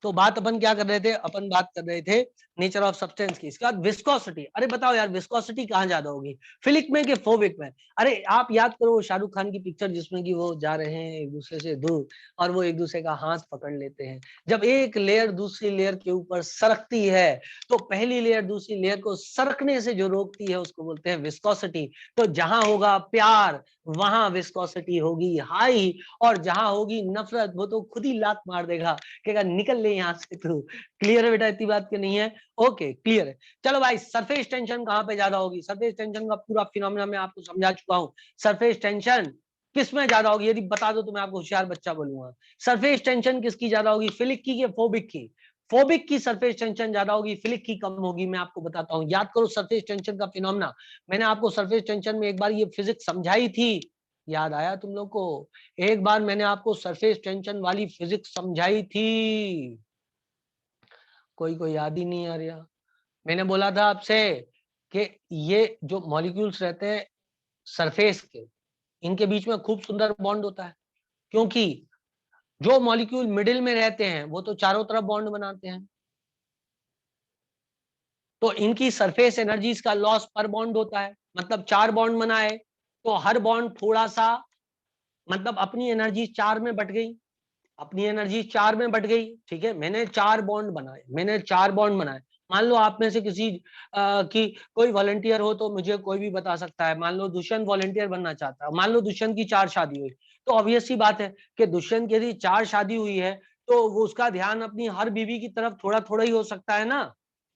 तो बात अपन क्या कर रहे थे, अपन बात कर रहे थे नेचर ऑफ सब्सटेंस की। इसके बाद विस्कोसिटी। अरे बताओ यार विस्कोसिटी कहाँ ज्यादा होगी, फिलिक में कि फोबिक में? अरे आप याद करो शाहरुख खान की पिक्चर जिसमें कि वो जा रहे हैं एक दूसरे से दूर और वो एक दूसरे का हाथ पकड़ लेते हैं, जब एक लेयर दूसरी लेयर के ऊपर सरकती है तो पहली लेयर दूसरी लेयर को सरकने से जो रोकती है उसको बोलते हैं विस्कोसिटी। तो जहां होगा प्यार वहां विस्कोसिटी होगी हाई, और जहां होगी नफरत वो तो खुद ही लात मार देगा, कहेगा निकल ले यहाँ से तू। क्लियर है बेटा इतनी बात की नहीं है? ओके क्लियर है। चलो भाई सरफेस टेंशन कहाँ पे ज्यादा होगी? सरफेस टेंशन का पूरा फिनोमेना मैं आपको समझा चुका हूँ। सरफेस टेंशन किस में ज्यादा होगी, यदि बता दो तो मैं आपको होशियार बच्चा बोलूंगा। सरफेस टेंशन किसकी ज्यादा होगी, फिलिक की फोबिक की? फोबिक की सरफेस टेंशन ज्यादा होगी, फिलिक की कम होगी। मैं आपको बताता हूँ, याद करो सरफेस टेंशन का फिनोमेना। मैंने आपको सरफेस टेंशन में एक बार ये फिजिक्स समझाई थी, याद आया तुम लोग को? एक बार मैंने आपको सरफेस टेंशन वाली फिजिक्स समझाई थी, कोई कोई याद ही नहीं आ रहा। मैंने बोला था आपसे कि ये जो मॉलिक्यूल्स रहते हैं सरफेस के, इनके बीच में खूब सुंदर बॉन्ड होता है, क्योंकि जो मॉलिक्यूल मिडिल में रहते हैं वो तो चारों तरफ बॉन्ड बनाते हैं, तो इनकी सरफेस एनर्जीज का लॉस पर बॉन्ड होता है। मतलब 4 बॉन्ड बनाए तो हर बॉन्ड थोड़ा सा, मतलब अपनी एनर्जी 4 में बट गई, अपनी एनर्जी 4 में बट गई। ठीक है, मैंने 4 बॉन्ड बनाए, मैंने 4 बॉन्ड बनाए। मान लो आप में से किसी की कोई वॉलंटियर हो तो मुझे कोई भी बता सकता है। मान लो दुष्यंत वॉलंटियर बनना चाहता है, मान लो दुष्यंत की 4 शादी हुई, तो ऑब्वियस सी बात है कि दुष्यंत की यदि 4 शादी हुई है तो वो उसका ध्यान अपनी हर बीवी की तरफ थोड़ा थोड़ा ही हो सकता है ना।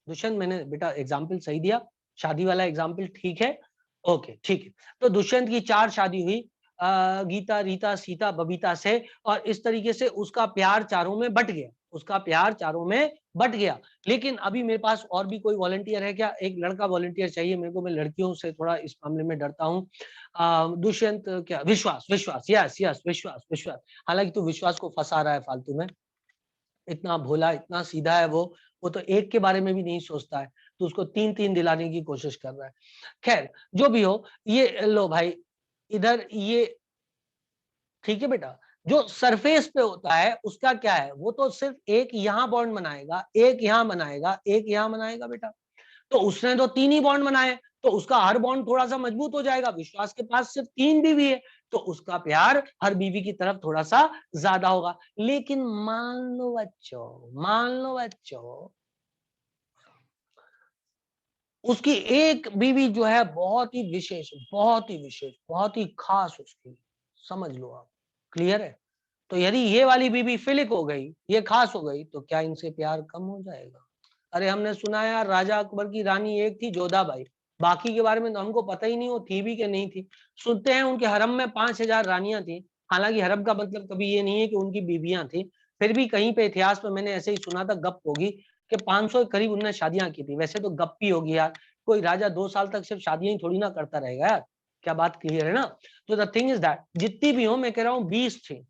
दुष्यंत, मैंने बेटा एग्जाम्पल सही दिया, शादी वाला एग्जाम्पल ठीक है? ओके ठीक है। तो दुष्यंत की 4 शादी हुई, गीता, रीता, सीता, बबीता से, और इस तरीके से उसका प्यार चारों में बट गया, उसका प्यार चारों में बट गया। लेकिन अभी मेरे पास और भी कोई वॉलंटियर है क्या? एक लड़का वॉलंटियर चाहिए मेरे को, मैं लड़कियों से थोड़ा इस मामले में डरता हूँ। दुष्यंत क्या, विश्वास, विश्वास, यस यस विश्वास, विश्वास। हालांकि तू विश्वास को फंसा रहा है फालतू में, इतना भोला इतना सीधा है वो तो एक के बारे में भी नहीं सोचता है, तो उसको 3-3 दिलाने की कोशिश कर रहा है। खैर जो भी हो, ये लो भाई इधर ये, ठीक है बेटा। जो सरफेस पे होता है उसका क्या है, वो तो सिर्फ एक यहाँ बॉन्ड बनाएगा, एक यहाँ बनाएगा, एक यहाँ बनाएगा बेटा। तो उसने तो 3 ही बॉन्ड बनाए, तो उसका हर बॉन्ड थोड़ा सा मजबूत हो जाएगा। विश्वास के पास सिर्फ 3 बीवी है, तो उसका प्यार हर बीवी की तरफ थोड़ा सा ज्यादा होगा। लेकिन मान लो बच्चों उसकी एक बीवी जो है बहुत ही विशेष, बहुत ही विशेष, बहुत ही खास उसकी, समझ लो आप। क्लियर है? तो यदि ये वाली बीबी फिलिक हो गई, ये खास हो गई, तो क्या इनसे प्यार कम हो जाएगा? अरे हमने सुना है यार राजा अकबर की रानी एक थी जोधाबाई, बाकी के बारे में तो हमको पता ही नहीं वो थी भी कि नहीं थी। सुनते हैं उनके हरम में 5000 रानियां थी, हालांकि हरम का मतलब कभी ये नहीं है कि उनकी बीबियां थी, फिर भी कहीं पे इतिहास में मैंने ऐसे ही सुना था, गप होगी कि 500 के करीब उन्होंने शादियां की थी। वैसे तो गप ही होगी यार, कोई राजा 2 साल तक सिर्फ शादियां ही थोड़ी ना करता रहेगा यार। क्या बात क्लियर है ना? तो द थिंग इज दैट जितनी भी हो, मैं कह रहा हूँ 20 थी,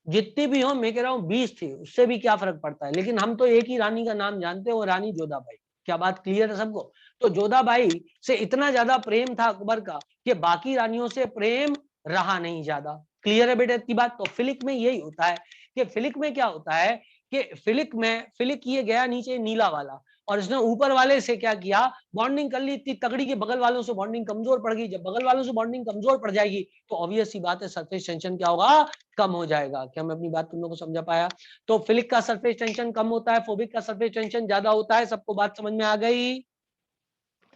जितनी भी हो मैं कह रहा हूँ 20 थी, उससे भी क्या फर्क पड़ता है, लेकिन हम तो एक ही रानी का नाम जानते हैं, वो रानी जोधाबाई। क्या बात क्लियर है सबको? तो जोधाबाई से इतना ज्यादा प्रेम था अकबर का कि बाकी रानियों से प्रेम रहा नहीं ज्यादा। क्लियर है बेटा इतनी बात? तो फिलिक में यही होता है कि फिलिक में क्या होता है कि फिलिक ये गया नीचे नीला वाला, और इसने ऊपर वाले से क्या किया, बॉन्डिंग कर ली इतनी तगड़ी कि बगल वालों से बॉन्डिंग कमजोर पड़ गई। जब बगल वालों से बॉन्डिंग कमजोर पड़ जाएगी तो ऑब्वियस सी बात है सरफेस टेंशन क्या होगा, कम हो जाएगा। क्या मैं अपनी बात तुम लोगों को समझा पाया? तो फिलिक का सरफेस टेंशन कम होता है, फोबिक का सरफेस टेंशन ज्यादा होता है। सबको बात समझ में आ गई?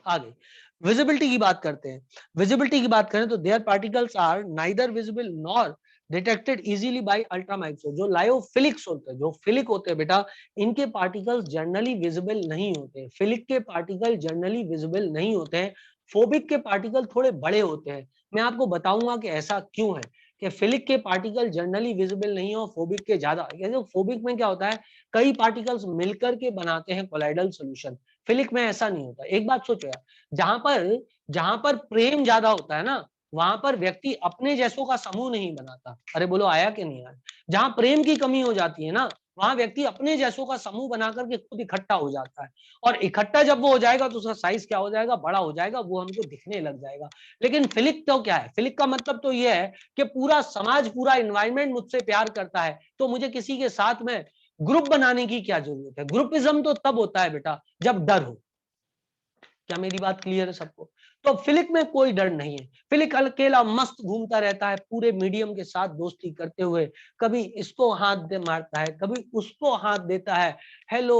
आगे विजिबिलिटी की बात करते हैं। विजिबिलिटी की बात करें तो there particles are neither visible nor detected easily by ultra microscope. जो लायोफिलिक्स होते हैं, जो फिलिक होते हैं बेटा, इनके पार्टिकल्स जनरली विजिबल नहीं होते। फिलिक के पार्टिकल जनरली विजिबल नहीं होते हैं। फोबिक के पार्टिकल थोड़े बड़े होते हैं। मैं आपको बताऊंगा कि ऐसा क्यों है कि फिलिक के पार्टिकल जनरली विजिबल नहीं हो, फोबिक के ज्यादा। फोबिक में क्या होता है, कई पार्टिकल्स मिलकर के बनाते हैं कोलाइडल सॉल्यूशन। फिलिक में ऐसा नहीं होता। एक बात सोचो यार, जहां पर प्रेम ज्यादा होता है ना, वहां पर व्यक्ति अपने जैसों का समूह नहीं बनाता। अरे बोलो आया कि नहीं आया? जहां प्रेम की कमी हो जाती है ना, वहां व्यक्ति अपने जैसों का समूह बनाकर के खुद इकट्ठा हो जाता है, और इकट्ठा जब वो हो जाएगा तो उसका साइज क्या हो जाएगा, बड़ा हो जाएगा, वो हमको दिखने लग जाएगा। लेकिन फिलिक तो क्या है, फिलिक का मतलब तो ये है कि पूरा समाज, पूरा इन्वायरमेंट मुझसे प्यार करता है, तो मुझे किसी के साथ में ग्रुप बनाने की क्या जरूरत है। ग्रुपिज्म तो तब होता है बेटा जब डर हो। क्या मेरी बात क्लियर है सबको? तो फिलिक में कोई डर नहीं है। फिलिक अकेला मस्त घूमता रहता है पूरे मीडियम के साथ दोस्ती करते हुए, कभी इसको हाथ दे मारता है, कभी उसको हाथ देता है, hello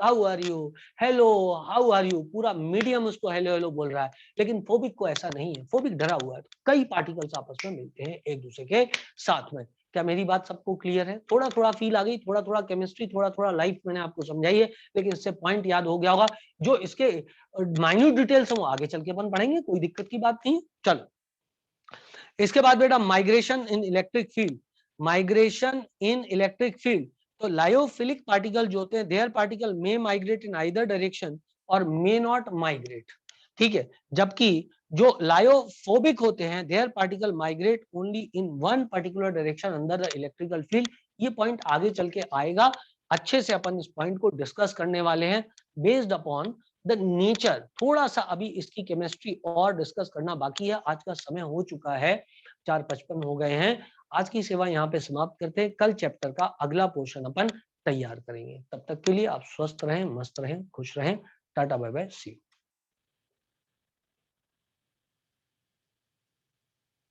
how are you, hello how are you, पूरा मीडियम उसको हेलो हेलो बोल रहा है। लेकिन फोबिक को ऐसा नहीं है, फोबिक डरा हुआ है। कई पार्टिकल्स आपस में मिलते हैं एक दूसरे के साथ में। क्या मेरी बात सबको क्लियर है? थोड़ा थोड़ा फील आ गई, थोड़ा थोड़ा केमिस्ट्री, थोड़ा थोड़ा लाइफ मैंने आपको समझाई है, लेकिन इससे पॉइंट याद हो गया होगा। जो इसके माइन्यूट डिटेल्स हम आगे चल के अपन पढ़ेंगे, कोई दिक्कत की बात नहीं। चलो इसके बाद बेटा migration in electric field. Migration in electric field, तो लायोफिलिक पार्टिकल जो होते हैं, there particle may migrate in either direction और मे नॉट माइग्रेट। ठीक है, जबकि जो लायोफोबिक होते हैं, there particle migrate only in one particular direction under the electrical field. ये पॉइंट आगे चल के आएगा, अच्छे से अपन इस पॉइंट को डिस्कस करने वाले हैं बेस्ड अपॉन द नेचर। थोड़ा सा अभी इसकी केमिस्ट्री और डिस्कस करना बाकी है। आज का समय हो चुका है, 4:55 हो गए हैं। आज की सेवा यहाँ पे समाप्त करते हैं, कल चैप्टर का अगला पोर्शन अपन तैयार करेंगे। तब तक के लिए आप स्वस्थ रहें, मस्त रहें, खुश रहें। Tata bye bye, see you.